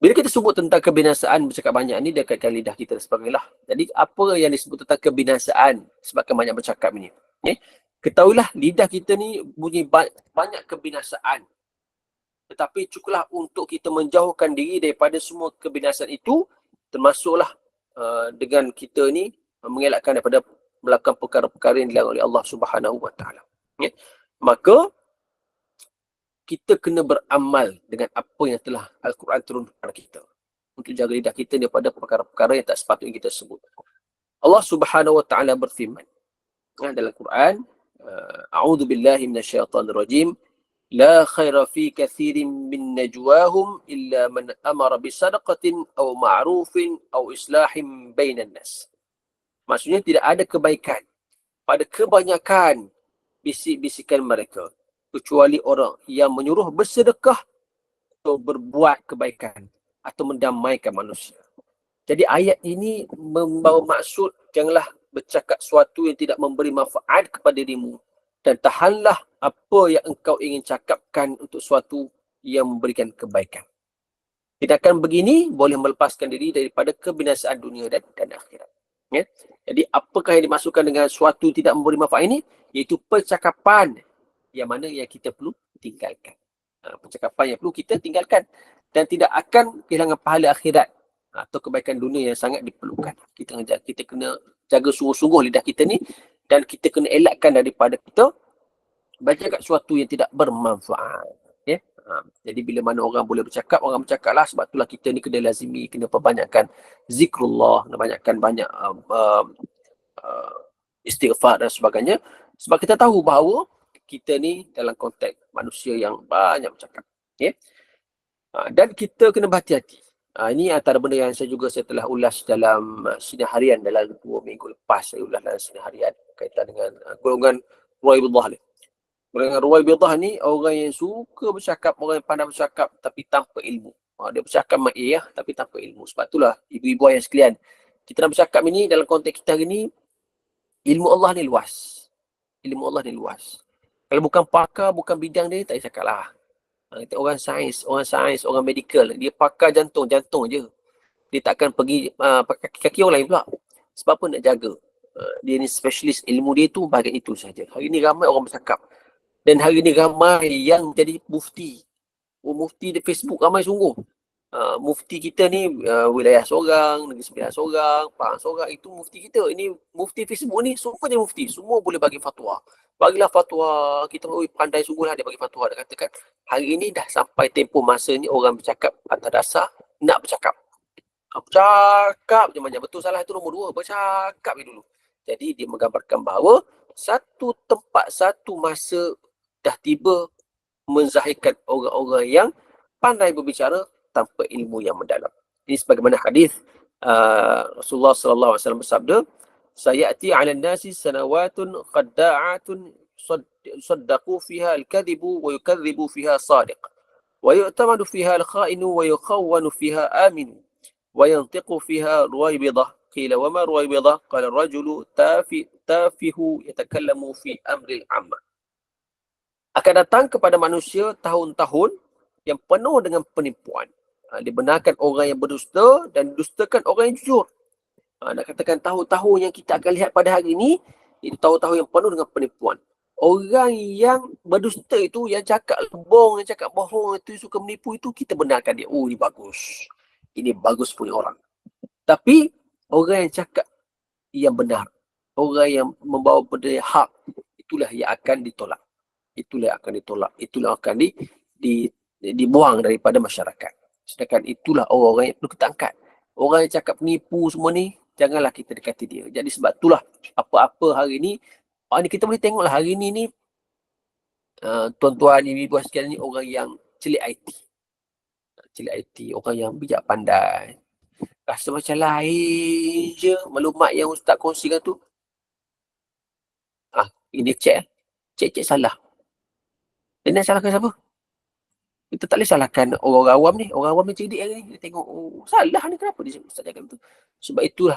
Bila kita sebut tentang kebinasaan bercakap banyak ni, dia kaitkan lidah kita dan sebagainya. Jadi apa yang disebut tentang kebinasaan sebabkan banyak bercakap ni? Okay? Ketahuilah lidah kita ni punya banyak kebinasaan. Tetapi cukuplah untuk kita menjauhkan diri daripada semua kebinasaan itu, termasuklah dengan kita ni mengelakkan daripada melakukan perkara-perkara yang dilarang oleh Allah Subhanahu Wa Taala. Okay? Maka kita kena beramal dengan apa yang telah Al-Quran turun kepada kita untuk jaga lidah kita daripada perkara-perkara yang tak sepatutnya kita sebut. Allah Subhanahu Wa Taala berfirman dalam Quran, A'udzu billahi minasyaitonir rajim. La khaira fi kathirin min najwahum illa man amara bisadaqatin aw ma'rufin aw islahin bainan nas. Maksudnya tidak ada kebaikan pada kebanyakan bisik-bisikan mereka kecuali orang yang menyuruh bersedekah atau berbuat kebaikan atau mendamaikan manusia. Jadi ayat ini membawa maksud janganlah bercakap sesuatu yang tidak memberi manfaat kepada dirimu dan tahanlah apa yang engkau ingin cakapkan untuk sesuatu yang memberikan kebaikan. Tindakan begini boleh melepaskan diri daripada kebinasaan dunia dan akhirat. Ya? Jadi apakah yang dimaksudkan dengan sesuatu tidak memberi manfaat ini? Iaitu percakapan yang mana yang kita perlu tinggalkan. Percakapan yang perlu kita tinggalkan dan tidak akan kehilangan pahala akhirat atau kebaikan dunia yang sangat diperlukan. Kita kena jaga sungguh-sungguh lidah kita ni dan kita kena elakkan daripada kita bercakap sesuatu yang tidak bermanfaat. Ya? Jadi bila mana orang boleh bercakap, orang bercakaplah. Sebab itulah kita ni kena lazimi, kena perbanyakkan zikrullah, kena banyakkan banyak istighfar dan sebagainya. Sebab kita tahu bahawa kita ni dalam konteks manusia yang banyak bercakap. Ya? Dan kita kena berhati-hati. Ini antara benda yang saya telah ulas dalam sinar harian dalam 2 minggu lepas. Saya ulas dalam sinar harian kaitan dengan golongan Ruwaibidah ni. Golongan Ruwaibidah ni orang yang suka bercakap, orang yang pandai bercakap tapi tanpa ilmu. Dia bercakap ma'i tapi tanpa ilmu. Sebab itulah ibu-ibu ayah sekalian, kita nak bercakap ini dalam konteks kita hari ni, ilmu Allah ni luas. Ilmu Allah ni luas. Kalau bukan pakar, bukan bidang dia, tak payah cakap lah. Orang sains, orang medical, dia pakar jantung je. Dia takkan pergi pakai kaki orang lain pula. Sebab apa nak jaga? Dia ni specialist, ilmu dia tu bahagian itu saja. Hari ni ramai orang bercakap. Dan hari ni ramai yang jadi mufti. Mufti di Facebook ramai sungguh. Mufti kita ni wilayah seorang, Negeri Sembilan seorang, Pahang seorang, itu mufti kita. Ini mufti Facebook ni, semua je mufti. Semua boleh bagi fatwa. Bagilah fatwa, kita pandai sungguh lah dia bagi fatwa. Dia katakan, hari ini dah sampai tempoh masa ni orang bercakap atas dasar nak bercakap. Bercakap je banyak. Betul salah itu nombor 2. Bercakap je dulu. Jadi dia menggambarkan bahawa satu tempat, satu masa dah tiba menzahirkan orang-orang yang pandai berbicara tanpa ilmu yang mendalam. Ini sebagaimana hadis Rasulullah sallallahu alaihi wasallam bersabda, "Sayati 'alan nasi sanawatun qadda'atun saddaqu fiha al-kadhibu wa yukadzibu fiha sadiq wa yu'tamadu fiha al-kha'inu wa yukhawwanu fiha aminu wa yantiqu fiha ruwaibidah." Qila wa ma ruwaibidah? Qala ar-rajulu tafihu yatakallamu fi amri al-'amma. Akan datang kepada manusia tahun-tahun yang penuh dengan penipuan. Dibenarkan orang yang berdusta dan dustakan orang yang jujur. Nak katakan tahun-tahun yang kita akan lihat pada hari ini, itu tahun-tahun yang penuh dengan penipuan. Orang yang berdusta itu, yang cakap lebong, yang cakap bohong, itu suka menipu itu, kita benarkan dia. Oh, ini bagus. Ini bagus punya orang. Tapi, orang yang cakap yang benar, orang yang membawa benda hak, itulah yang akan ditolak. Itulah yang akan ditolak. Itulah yang akan dibuang daripada masyarakat. Sedangkan itulah orang-orang yang perlu kita angkat. Orang yang cakap penipu semua ni, janganlah kita dekati dia. Jadi sebab itulah apa-apa hari ni, kita boleh tengoklah hari ni tuan-tuan, ibu-ibu sekalian ni orang yang celik IT. Celik IT, orang yang bijak pandai. Rasa macam lain je maklumat yang ustaz kongsikan tu. Ini cek salah. Dan nak salahkan siapa? Kita tak boleh salahkan orang awam ni. Orang awam ni cerdik hari ni. Dia tengok, oh salah ni, kenapa dia ustaz cakap tu? Sebab itulah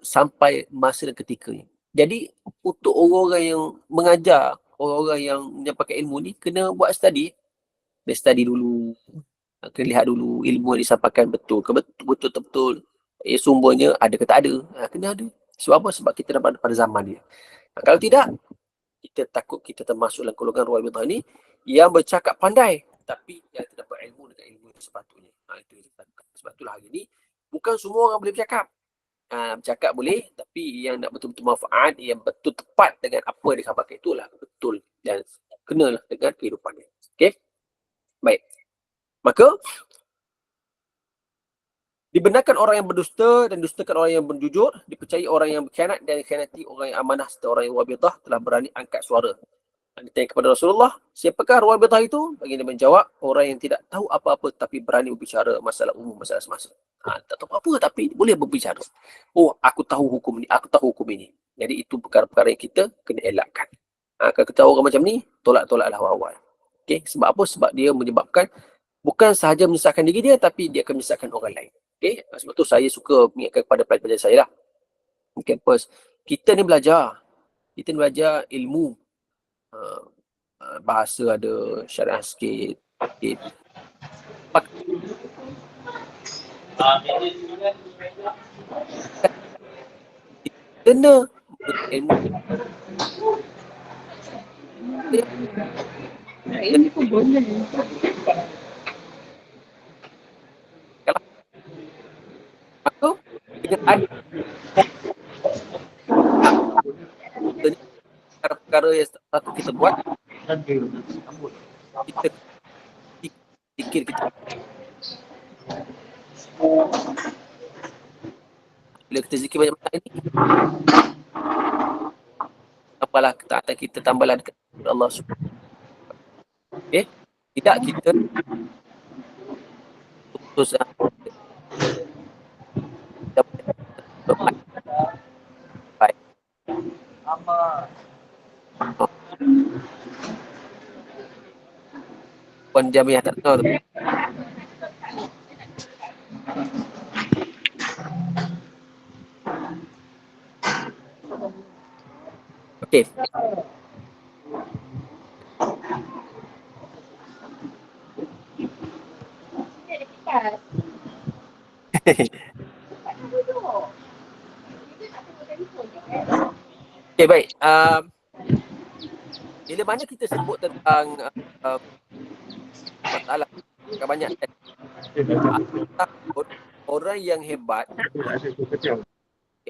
sampai masa dan ketikanya. Jadi untuk orang-orang yang mengajar, orang-orang yang menyampaikan ilmu ni, kena buat study. Dia study dulu. Kena lihat dulu ilmu yang disampaikan betul ke betul. Sumbernya ada ke tak ada. Kena ada. Sebab apa? Sebab kita dapat pada zaman dia. Kalau tidak, kita takut kita termasuk dalam golongan Rafidhah ni yang bercakap pandai tapi yang terdapat ilmu dengan ilmu yang sepatutnya. Itu sebab itulah hari ni bukan semua orang boleh bercakap. Bercakap boleh, tapi yang nak betul-betul manfaat, yang betul tepat dengan apa yang dikhabarkan, itulah betul dan kenalah dengan kehidupannya. Okey? Baik. Maka dibenarkan orang yang berdusta dan dustakan orang yang berjujur, dipercayai orang yang berkhianat dan dikhianati orang yang amanah serta orang yang Rafidhah telah berani angkat suara. Ditanya kepada Rasulullah, siapakah Rafidhah itu? Baginda menjawab, orang yang tidak tahu apa-apa tapi berani berbicara masalah umum, masalah semasa. Tak tahu apa tapi boleh berbicara. Oh, aku tahu hukum ni, aku tahu hukum ini. Jadi itu perkara-perkara yang kita kena elakkan. Kalau kita orang macam ni, tolak-tolaklah awal-awal. Okay? Sebab apa? Sebab dia menyebabkan bukan sahaja menyesatkan diri dia, tapi dia akan menyesatkan orang lain. Okay? Sebab tu saya suka mengingatkan kepada pelajar-pelajar saya lah. Di kampus, kita ni belajar. Kita ni belajar ilmu. Bahasa ada, syariah sikit. Kena ilmu. Ini pun boleh. Maka dengan ada perkara-perkara yang satu kita buat, kita fikir kita bila kita zikir banyak-banyak ini, tambahlah ketaatan kita, tambahlah dekat Allah Subhanahu. Okay? Tidak kita putus baik. Puan Jamiah tak dengar tu. Okey. Okey, baik. Bila mana kita sebut tentang masalah kebanyakan orang yang hebat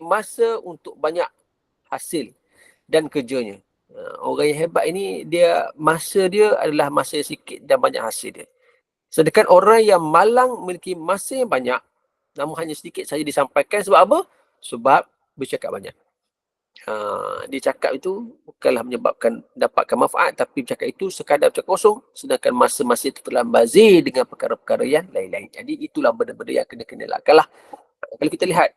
masa untuk banyak hasil dan kerjanya. Orang yang hebat ini dia masa dia adalah masa yang sikit dan banyak hasil dia. Sedangkan orang yang malang memiliki masa yang banyak namun hanya sedikit saja disampaikan. Sebab apa? Sebab bercakap banyak. Dia cakap itu bukanlah menyebabkan dapatkan manfaat, tapi bercakap itu sekadar bercakap kosong, sedangkan masa-masa itu telah bazir dengan perkara-perkara yang lain-lain. Jadi itulah benda-benda yang kena elakkanlah. Kalau kita lihat,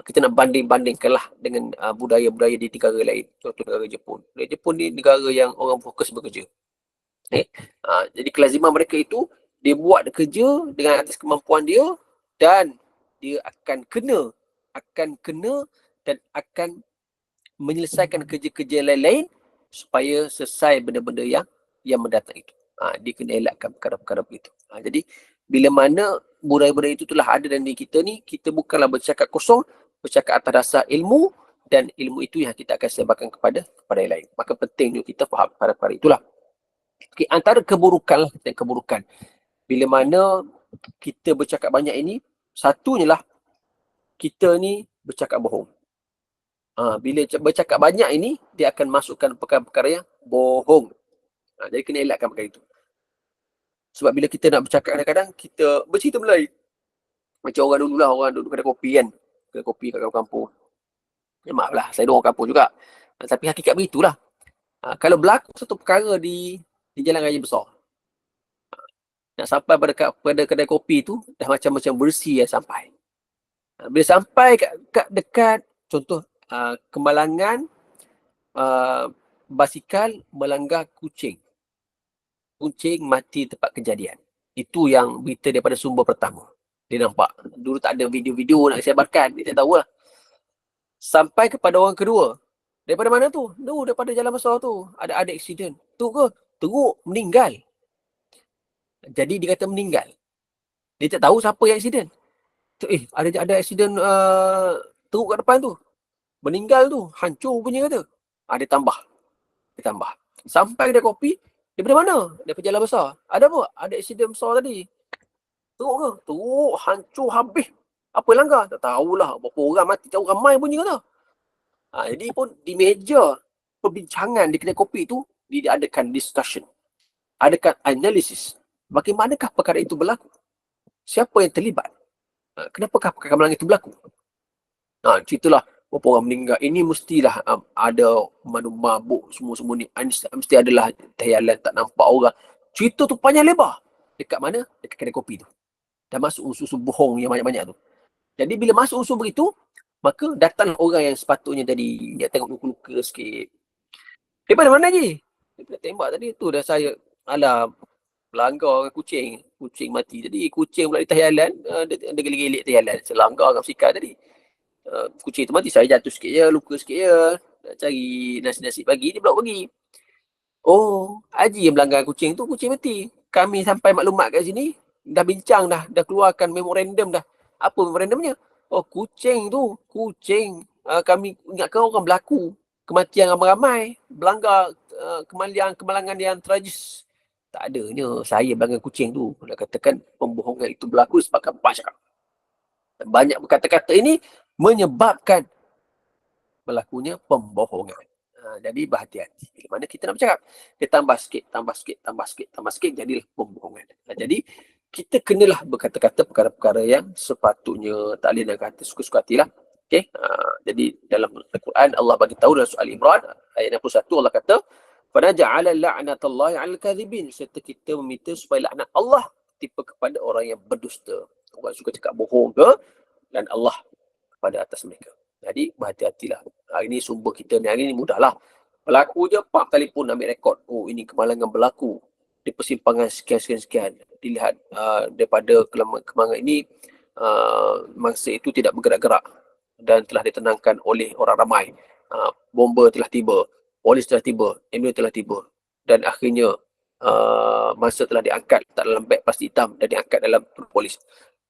kita nak banding-bandingkanlah dengan budaya-budaya di negara lain. Contoh negara Jepun. Negara Jepun ni negara yang orang fokus bekerja. Jadi kelaziman mereka itu, dia buat kerja dengan atas kemampuan dia dan dia akan kena dan akan menyelesaikan kerja-kerja lain-lain supaya selesai benda-benda yang mendatang itu. Dia kena elakkan perkara-perkara begitu. Jadi bila mana budaya-budaya itu telah ada dalam diri kita ni, kita bukanlah bercakap kosong, bercakap atas dasar ilmu, dan ilmu itu yang kita akan sebarkan kepada yang lain. Maka penting kita faham perkara-perkara itulah. Okay, antara keburukan lah, keburukan. Bila mana kita bercakap banyak ini, satunya lah kita ni bercakap bohong. Bila bercakap banyak ini, dia akan masukkan perkara-perkara yang bohong. Jadi kena elakkan perkara itu. Sebab bila kita nak bercakap kadang-kadang, kita bercerita Melayu. Macam orang dulu lah, orang duduk kedai kopi kan. Kedai kopi kat kampung. Ya maaf lah, saya orang kampung juga. Tapi hakikat begitulah. Kalau berlaku satu perkara di jalan raya besar, nak sampai pada kedai kopi tu, dah macam-macam bersih yang sampai. Bila sampai kat dekat, contoh, kemalangan, basikal melanggar kucing. Kucing mati tempat kejadian. Itu yang berita daripada sumber pertama. Dia nampak. Dulu tak ada video-video nak sebarkan. Dia tak tahu lah. Sampai kepada orang kedua. Daripada mana tu? Daripada jalan besar tu. Ada aksiden. Tu ke? Teruk. Meninggal. Jadi dia kata meninggal. Dia tak tahu siapa yang aksiden. Ada aksiden teruk kat depan tu. Meninggal tu. Hancur punya kata. Dia tambah. Sampai kedai kopi. Daripada mana? Daripada jalan besar. Ada apa? Ada aksiden besar tadi. Teruk ke? Teruk. Hancur habis. Apa langgar? Tak tahulah. Berapa orang mati. Tak ramai punya kata. Jadi pun di meja perbincangan di kedai kopi tu, diadakan discussion. Adakan analisis. Bagaimanakah perkara itu berlaku? Siapa yang terlibat? Kenapakah perkara malang itu berlaku? Ceritalah berapa orang meninggal. Ini mestilah ada mabuk semua-semua ni. Mesti adalah tayalan tak nampak orang. Cerita tu panjang lebar. Dekat mana? Dekat kedai kopi tu. Dah masuk unsur-unsur bohong yang banyak-banyak tu. Jadi bila masuk unsur begitu, maka datang orang yang sepatutnya tadi dia tengok luka-luka sikit. Daripada mana lagi? Dia tembak tadi tu dah saya. Alah, melanggar kucing. Kucing mati. Jadi kucing pula di tayalan. Dia gelik-gelik tayalan. Selanggar dengan sikap tadi. Kucing tu mati, saya jatuh sikit je, luka sikit je. Nak cari nasi-nasi pagi, dia blok pergi. Haji yang melanggar kucing tu, kucing mati. Kami sampai maklumat kat sini, dah bincang dah keluarkan memorandum dah. Apa memorandumnya? Kucing tu, kami ingatkan orang berlaku. Kematian ramai-ramai, melanggar kemalangan yang tragis. Tak adanya saya melanggar kucing tu. Nak katakan pembohongan itu berlaku sebabkan banyak. Banyak kata-kata ini menyebabkan berlakunya pembohongan. Jadi berhati-hati. Bila mana kita nak bercakap, dia tambah sikit, jadilah pembohongan. Jadi kita kenalah berkata-kata perkara-perkara yang sepatutnya tak boleh nak kata suka-suka hatilah. Okay? Jadi dalam Al-Quran Allah bagi tahu dalam surah Al-Imran ayat 61 Allah kata, "Fanaja'ala la'natallahi 'alal kadhibin." Serta kita meminta supaya laknat Allah tiba kepada orang yang berdusta. Orang suka cakap bohong ke, dan Allah kepada atas mereka. Jadi berhati-hatilah. Hari ni sumber kita ni hari ni mudahlah. Berlaku je, pak telefon ambil rekod. Ini kemalangan berlaku di persimpangan sekian. Dilihat daripada kemalangan ini, mangsa itu tidak bergerak-gerak dan telah ditenangkan oleh orang ramai. Bomba telah tiba, polis telah tiba, ambulans telah tiba, dan akhirnya mangsa telah diangkat tak dalam beg plastik hitam dan diangkat dalam polis.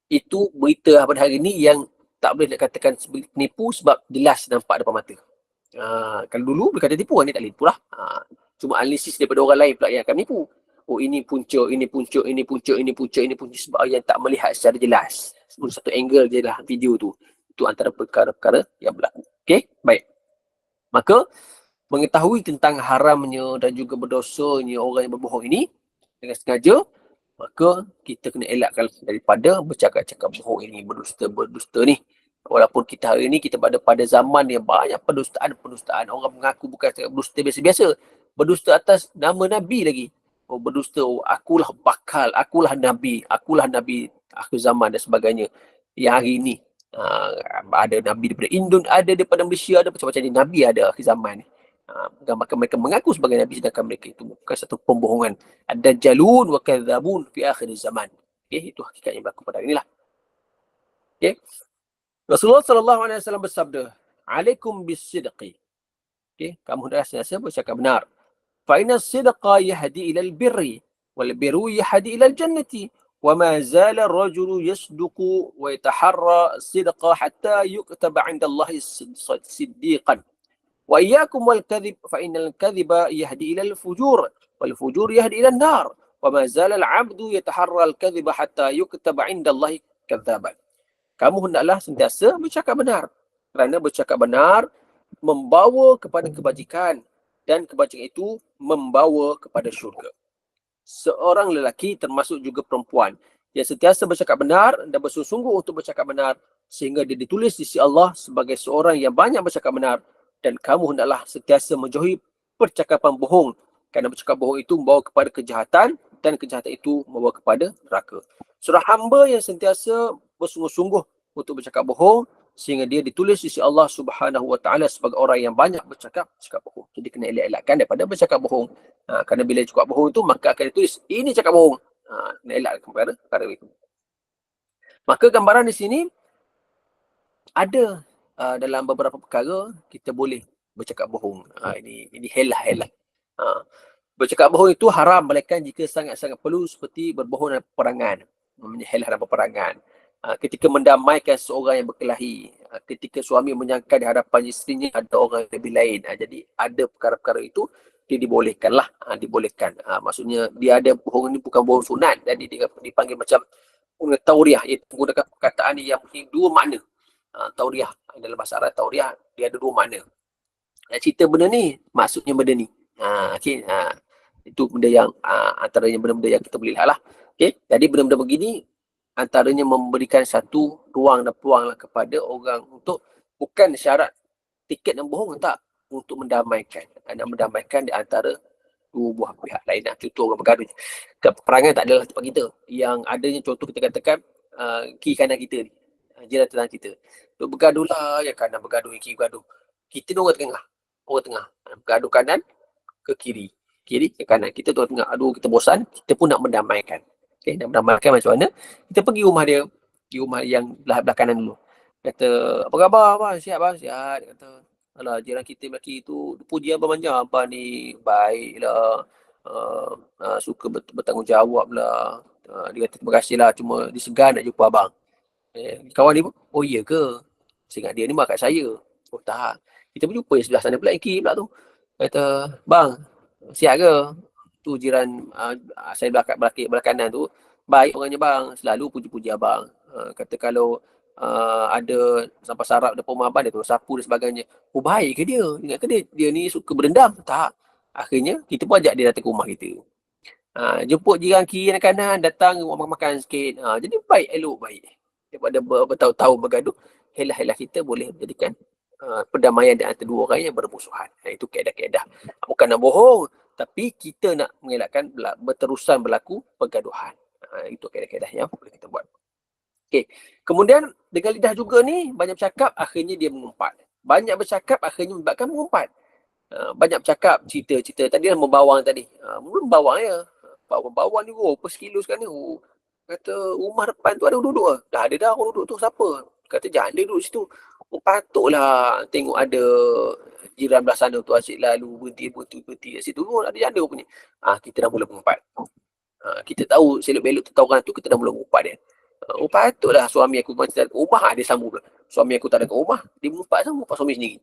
Itu berita pada hari ini yang tak boleh nak katakan penipu sebab jelas nampak depan mata. Kalau dulu dia kata tipu, ni tak boleh tipu lah. Cuma analisis daripada orang lain pula yang akan menipu. Ini punca sebab yang tak melihat secara jelas. Satu angle je lah video tu. Itu antara perkara-perkara yang berlaku. Okey, baik. Maka mengetahui tentang haramnya dan juga berdosanya orang yang berbohong ini dengan sengaja, maka kita kena elakkan daripada bercakap-cakap bohong ini, berdusta ni. Walaupun kita hari ni kita berada pada zaman yang banyak pendustaan. Orang mengaku bukan berdusta biasa-biasa. Berdusta atas nama Nabi lagi. Berdusta, akulah Nabi akhir zaman dan sebagainya. Yang hari ni ada Nabi daripada Indon, ada daripada Malaysia, ada macam-macam ni. Nabi ada akhir zaman ni. Maka mereka mengaku sebagai Nabi sedangkan mereka itu bukan satu pembohongan. Ad-dajjalun wa kadzabun fi akhir zaman. Itu hakikat yang berlaku pada hari inilah. Rasulullah SAW bersabda, "Alaikum bis-sidqi." Kamu hendaklah senantiasa bercakap benar. Fa inna as-sidqa yahdi ila al-birri wal birru yahdi ila al-jannati wa ma zala ar-rajulu yasduqu wa yataharra as-sidqa hatta yuktaba 'inda Allah siddiqan. Wa iyyakum wal kadhib fa innal kadhiba yahdi ila al-fujur wal fujur yahdi ila an-nar wa ma zala al-'abdu yataharra al-kadhiba hatta yuktaba 'inda Allah kadzaban. Kamu hendaklah sentiasa bercakap benar. Kerana bercakap benar membawa kepada kebajikan dan kebajikan itu membawa kepada syurga. Seorang lelaki termasuk juga perempuan yang sentiasa bercakap benar dan bersungguh-sungguh untuk bercakap benar sehingga dia ditulis di sisi Allah sebagai seorang yang banyak bercakap benar, dan kamu hendaklah sentiasa menjauhi percakapan bohong kerana bercakap bohong itu membawa kepada kejahatan dan kejahatan itu membawa kepada neraka. Seorang hamba yang sentiasa bersungguh-sungguh untuk bercakap bohong sehingga dia ditulis di sisi Allah Subhanahu Wa Taala sebagai orang yang banyak bercakap bohong. Jadi kena elak-elakkan daripada bercakap bohong. Kerana bila cakap bohong itu maka akan ditulis ini cakap bohong. Kena elakkan perkara itu. Maka gambaran di sini ada dalam beberapa perkara kita boleh bercakap bohong. Ini helah-helah. Bercakap bohong itu haram melainkan jika sangat-sangat perlu, seperti berbohong dalam peperangan, helah dalam peperangan. Ketika mendamaikan seorang yang berkelahi, ketika suami menyangka di hadapan isterinya ada orang yang lebih lain. Jadi ada perkara-perkara itu dia dibolehkanlah, dibolehkan. Maksudnya dia ada bohong ini bukan bohong sunat, jadi dia dipanggil macam tauriah, iaitu menggunakan perkataan yang dua makna. Tauriah dalam bahasa Arab, tauriah dia ada dua makna. Nak cerita benda ni, maksudnya benda ni. Okay. Itu benda yang antaranya benda-benda yang kita boleh lihat lah. Okay. Jadi benda-benda begini antaranya memberikan satu ruang dan peluang lah kepada orang untuk bukan syarat tiket dan bohong, tak, untuk mendamaikan. Dan mendamaikan di antara dua buah pihak lain. Contoh orang bergaduh. Peperangan tak adalah tempat kita. Yang adanya contoh kita katakan kiri kanan kita ni. Jiran tetangga kita. Bergaduh lah, yang kanan bergaduh, yang kiri bergaduh. Kita ni orang tengah. Orang tengah. Bergaduh kanan ke kiri. Kiri ke kanan. Kita tu tengah. Aduh, kita bosan. Kita pun nak mendamaikan. Okay, nak mendamaikan macam mana? Kita pergi rumah dia. Pergi rumah yang belah kanan dulu. Kata, apa khabar abang? Sihat bang? Sihat. Dia kata, alah, jiran kita lelaki tu puji abang banyak. Abang ni baik lah. Suka bertanggungjawab lah. Dia kata, terima kasih lah. Cuma disegan nak jumpa abang. Kawan ni pun, oh iya ke? Saya ingat dia ni mak kat saya. Oh tak. Kita berjumpa yang sebelah sana pula, yang kiri pula tu. Kata, bang, sihat ke? Tu jiran saya belah kanan tu. Baik orangnya bang. Selalu puji-puji abang. Kata kalau ada sampah sarap depan rumah abang, dia terus sapu dan sebagainya. Oh baik ke dia? Ingat ke dia ni suka berendam? Tak. Akhirnya, kita pun ajak dia datang ke rumah kita. Jemput jiran kiri dan kanan, datang makan sikit. Jadi baik, elok, baik. Daripada bertahun-tahun bergaduh, helah-helah kita boleh menjadikan perdamaian di antara dua orang yang bermusuhan. Itu kaedah-kaedah. Bukan nak bohong, tapi kita nak mengelakkan berterusan berlaku pergaduhan. Itu kaedah-kaedah yang boleh kita buat. Okay. Kemudian dengan lidah juga ni, banyak bercakap, akhirnya dia mengumpat. Banyak bercakap, akhirnya menyebabkan mengumpat. Banyak bercakap, cerita-cerita. Tadi kan membawang tadi. Membawang ya. Bawang ni, apa sekilo sekarang ni. Kata rumah depan tu ada duduk lah. Dah ada dah orang duduk tu, siapa? Kata jangan dia duduk situ. Patutlah tengok ada jiran belah sana tu asyik lalu berhenti kat situ. Ada janda punya. Kita dah mula mengumpat. Kita tahu selok-belok tentang orang tu, kita dah mula mengumpat dia. Patutlah suami aku macam tak ada ke rumah, dia sambung pula. Suami aku tak ada ke rumah, dia mengumpat suami sendiri.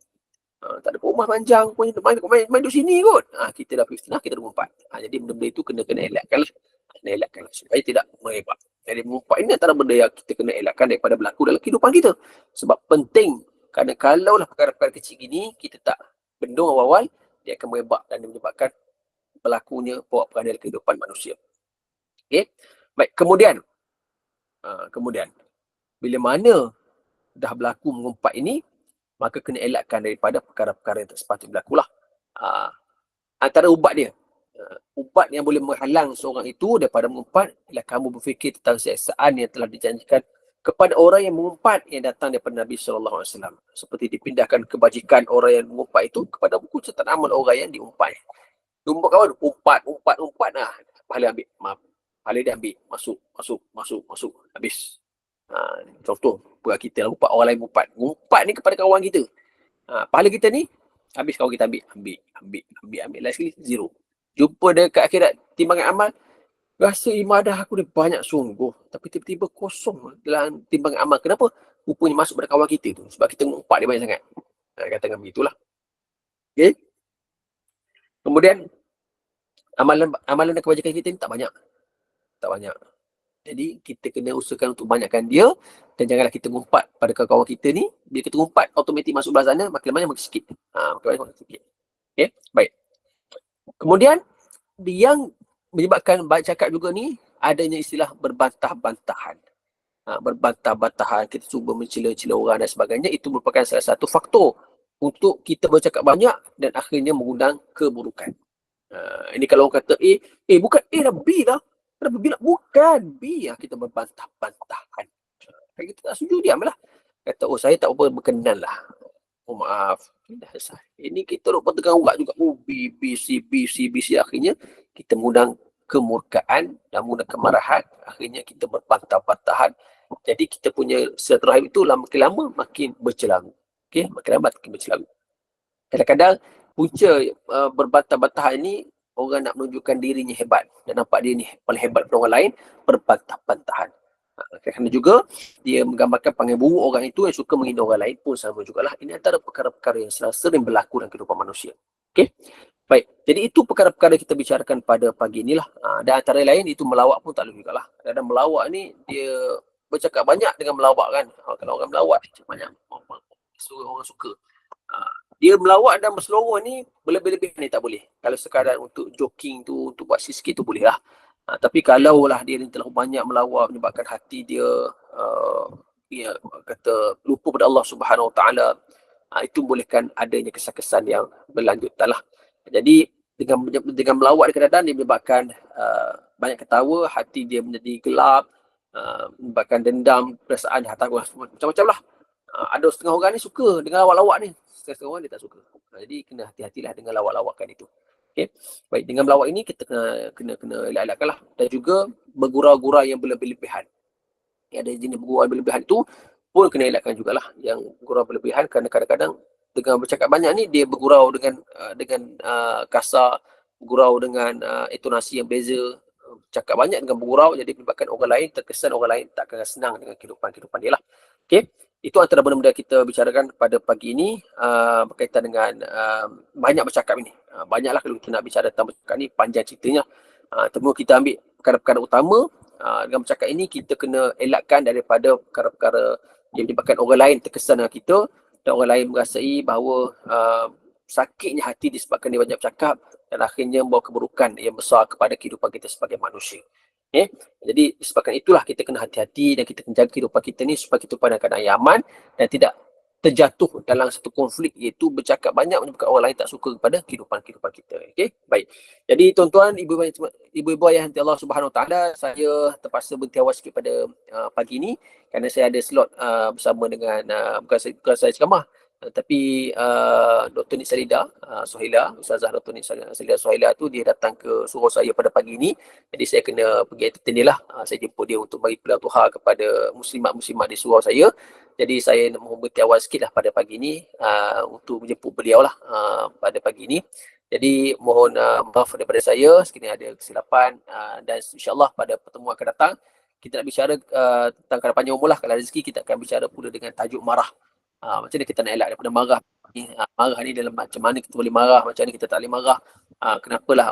Tak ada ke rumah panjang pun, main duduk sini kot. Kita dah fitnah, kita dah mengumpat. Jadi benda-benda itu kena elakkan lah. Supaya tidak merebak. Jadi mengumpat ini antara benda yang kita kena elakkan daripada berlaku dalam kehidupan kita. Sebab penting. Kerana kalaulah perkara-perkara kecil gini kita tak bendung awal-awal, dia akan merebak dan menyebabkan berlakunya perkara dalam kehidupan manusia. Okay. Baik, kemudian bila mana dah berlaku mengumpat ini, maka kena elakkan daripada perkara-perkara yang tak sepatutnya berlaku lah. Antara ubat dia, ubat yang boleh menghalang seorang itu daripada mengumpat ialah kamu berfikir tentang siksaan yang telah dijanjikan kepada orang yang mengumpat yang datang daripada Nabi SAW. Seperti dipindahkan kebajikan orang yang mengumpat itu kepada buku catatan amal orang yang diumpat. Umpat kawan, umpat lah. Pahala ambil, maaf. Pahala dia ambil, masuk, habis. Contoh, bukan kita lah umpat, orang lain umpat. Umpat ni kepada kawan kita. Pahala kita ni, habis kawan kita ambil. Last sekali, zero. Jumpa dekat akhirat timbangan amal, rasa ibadah aku ni banyak sungguh, tapi tiba-tiba kosong dalam timbangan amal. Kenapa? Rupanya masuk pada kawan kita tu, sebab kita ngumpat dia banyak sangat. Katakan begitulah. Okay. Kemudian amalan dan kebajikan kita ni tak banyak. Jadi kita kena usahakan untuk banyakkan dia dan janganlah kita ngumpat pada kawan-kawan kita ni. Bila kita ngumpat, automatik masuk belah sana, makin banyak makin sikit. Makin banyak makin sikit. Okay, baik. Kemudian yang menyebabkan baik cakap juga ni adanya istilah berbantah-bantahan. Berbantah-bantahan, kita cuba mencela-cela orang dan sebagainya, itu merupakan salah satu faktor untuk kita bercakap banyak dan akhirnya mengundang keburukan. Ini kalau orang kata A, bukan A lah, B lah. Kenapa B lah? Bukan B. Kita berbantah-bantahan. Kalau kita tak setuju, diamlah. Kata, saya tak berkenan lah. Maaf. Ini kita nak bertegang urat juga. B, B, C, B, C, B, C. Akhirnya kita mengundang kemurkaan dan mengundang kemarahan. Akhirnya kita berbantah-bantahan. Jadi kita punya silaturahim itu makin lama makin bercelaru. Okay? Makin lama makin bercelaru. Kadang-kadang punca berbantah-bantahan ini orang nak menunjukkan dirinya hebat dan nampak dia ni paling hebat daripada orang lain, berbantah-bantahan. Kerana juga dia menggambarkan panggil buruk orang itu yang suka menghina orang lain pun sama jugalah. Ini antara perkara-perkara yang sering berlaku dalam kehidupan manusia. Okey. Baik. Jadi itu perkara-perkara kita bicarakan pada pagi inilah. Dan antara lain itu melawak pun tak boleh jugalah. Kadang melawak ni dia bercakap banyak dengan melawak kan. Kalau orang melawak banyak orang suka. Dia melawak dan berseloroh ni berlebih-lebihan ni tak boleh. Kalau sekadar untuk joking tu, untuk buat sikit tu boleh lah. Tapi kalau lah dia terlalu banyak melawak menyebabkan hati dia dia kata lupa pada Allah Subhanahu Wa Taala, itu bolehkan adanya kesan-kesan yang berlanjutan lah. Jadi dengan melawak kadang-kadang dia menyebabkan banyak ketawa, hati dia menjadi gelap, menyebabkan dendam, perasaan, harta macam-macam lah. Ada setengah orang ni suka dengan lawak-lawak ni, setengah orang dia tak suka. Jadi kena hati-hatilah dengan lawak-lawakan itu. Okay. Baik, dengan melawak ini kita kena elak-elakkan lah. Dan juga bergurau-gurau yang berlebihan. Ada jenis bergurau berlebihan itu pun kena elakkan jugalah. Yang gurau berlebihan kerana kadang-kadang dengan bercakap banyak ni dia bergurau dengan kasar, bergurau dengan intonasi yang beza, cakap banyak dengan bergurau, jadi menyebabkan orang lain terkesan orang lain tak akan senang dengan kehidupan dia lah. Okay. Itu antara benda-benda kita bicarakan pada pagi ini berkaitan dengan banyak bercakap ini. Banyaklah kalau kita nak bicara tentang bercakap ni, panjang ceritanya. Temu kita ambil perkara-perkara utama. Dengan bercakap ini kita kena elakkan daripada perkara-perkara yang menyebabkan orang lain terkesan dengan kita dan orang lain merasai bahawa sakitnya hati disebabkan dia banyak bercakap dan akhirnya membawa keburukan yang besar kepada kehidupan kita sebagai manusia. Okay. Jadi disebabkan itulah kita kena hati-hati dan kita kena jaga kehidupan kita ni supaya kita pada keadaan yang aman dan tidak terjatuh dalam satu konflik, iaitu bercakap banyak menyebabkan orang lain tak suka kepada kehidupan kita. Okey, baik. Jadi tuan-tuan, ibu-ibu ayah hati Allah Subhanahu Taala, saya terpaksa berhenti awal sikit pada pagi ini kerana saya ada slot bersama dengan bukan saya ceramah, tapi Dr. Nik Salida Sohaila, Ustazah Dr. Nik Salida Sohaila tu dia datang ke suruh saya pada pagi ini. Jadi saya kena pergi entertain dia lah. Saya jemput dia untuk bagi pilihan Tuhan kepada muslimat-muslimat di surau saya. Jadi saya mohon berhenti awal sikit lah pada pagi ini untuk menjemput beliau lah pada pagi ini. Jadi mohon maaf daripada saya sekiranya ada kesilapan dan insyaAllah pada pertemuan akan datang kita nak bicara tentang kadar panjang umur lah. Kalau rezeki kita akan bicara pula dengan tajuk marah. Macam mana kita nak elak daripada marah ni. Marah ni dalam macam mana kita boleh marah, macam mana kita tak boleh marah. Kenapalah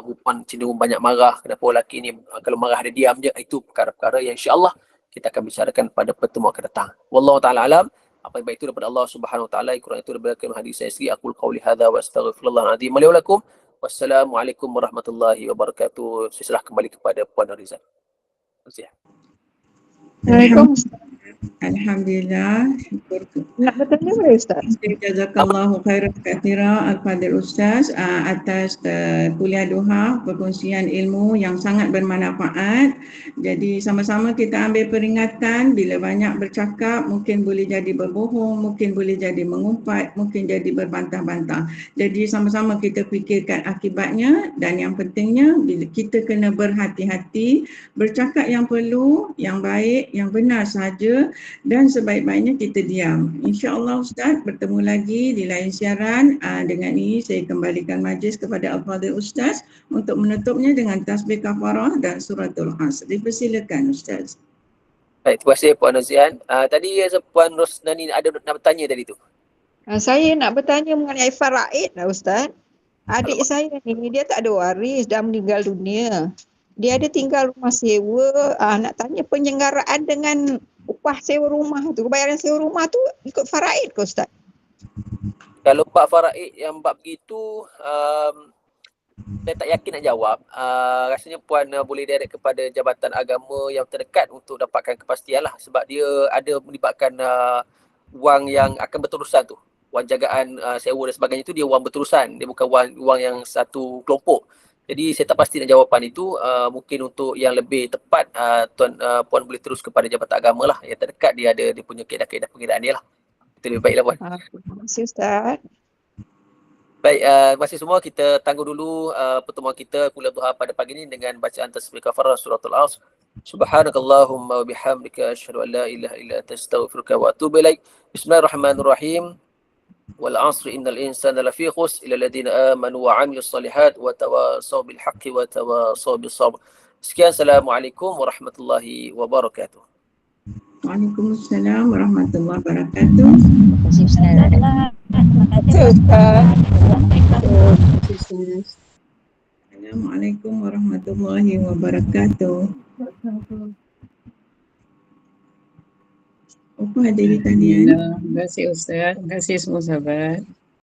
perempuan cenderung banyak marah, kenapa lelaki ni kalau marah dia diam je. Itu perkara-perkara yang insyaAllah kita akan bicarakan pada pertemuan akan datang. Wallahu ta'ala alam. Apa yang baik itu daripada Allah Subhanahu Wa Taala, Al-Quran itu daripada hadis saya sendiri. Aqul qawli hadza wa astaghfirullahal azim li wa lakum. Wassalamualaikum warahmatullahi wabarakatuh. Saya serah kembali kepada Puan Rizal. Alhamdulillah. Nak bertanya boleh Ustaz? Jazakallahu khairan katsira al-Fadil Ustaz atas kuliah duha, perkongsian ilmu yang sangat bermanfaat. Jadi sama-sama kita ambil peringatan, bila banyak bercakap mungkin boleh jadi berbohong, mungkin boleh jadi mengumpat, mungkin jadi berbantah-bantah. Jadi sama-sama kita fikirkan akibatnya dan yang pentingnya bila kita kena berhati-hati, bercakap yang perlu, yang baik, yang benar sahaja dan sebaik-baiknya kita diam. InsyaAllah Ustaz bertemu lagi di lain siaran. Dengan ini saya kembalikan majlis kepada Al-Fadhil Ustaz untuk menutupnya dengan tasbih kafarah dan suratul Asr. Dipersilakan Ustaz. Baik, terima kasih Puan Nozian. Tadi Puan Rosnani ada nak bertanya tadi tu. Saya nak bertanya mengenai faraid lah Ustaz. Adik saya ni dia tak ada waris, dah meninggal dunia. dia ada tinggal rumah sewa, nak tanya penyelenggaraan dengan upah sewa rumah tu, bayaran sewa rumah tu ikut faraid ke Ustaz? Kalau bab faraid yang bab begitu, saya tak yakin nak jawab. Rasanya Puan boleh direct kepada Jabatan Agama yang terdekat untuk dapatkan kepastian lah. Sebab dia ada melibatkan wang yang akan berterusan tu. Wang jagaan sewa dan sebagainya tu dia wang berterusan. Dia bukan wang yang satu kelompok. Jadi saya tak pasti nak jawapan itu. Mungkin untuk yang lebih tepat, Puan boleh terus kepada Jabatan Agama lah. Yang terdekat dia ada dia punya kaedah-kaedah pengiraan dia lah. Itu lebih baiklah Puan. Terima kasih Ustaz. Baik, terima kasih semua. Kita tangguh dulu pertemuan kita kuliah duha pada pagi ini dengan bacaan tasbih kafarah suratul Asr. Subhanakallahumma wa bihamdika asyhadu an la ilaha illa anta astaghfiruka wa atubu ilaik. Bismillahirrahmanirrahim. Wal 'asri innal insana lafi khusr illa alladziina aamanu wa 'amilus shalihat wa tawassaw bil haqqi wa tawassaw bis sabr. Sekian, assalamualaikum warahmatullahi wabarakatuh. Waalaikumsalam warahmatullahi wabarakatuh. Terima kasih Ustaz. Assalamualaikum warahmatullahi wabarakatuh. Apa hadiri talian? Terima kasih Ustaz. Terima kasih semua sahabat.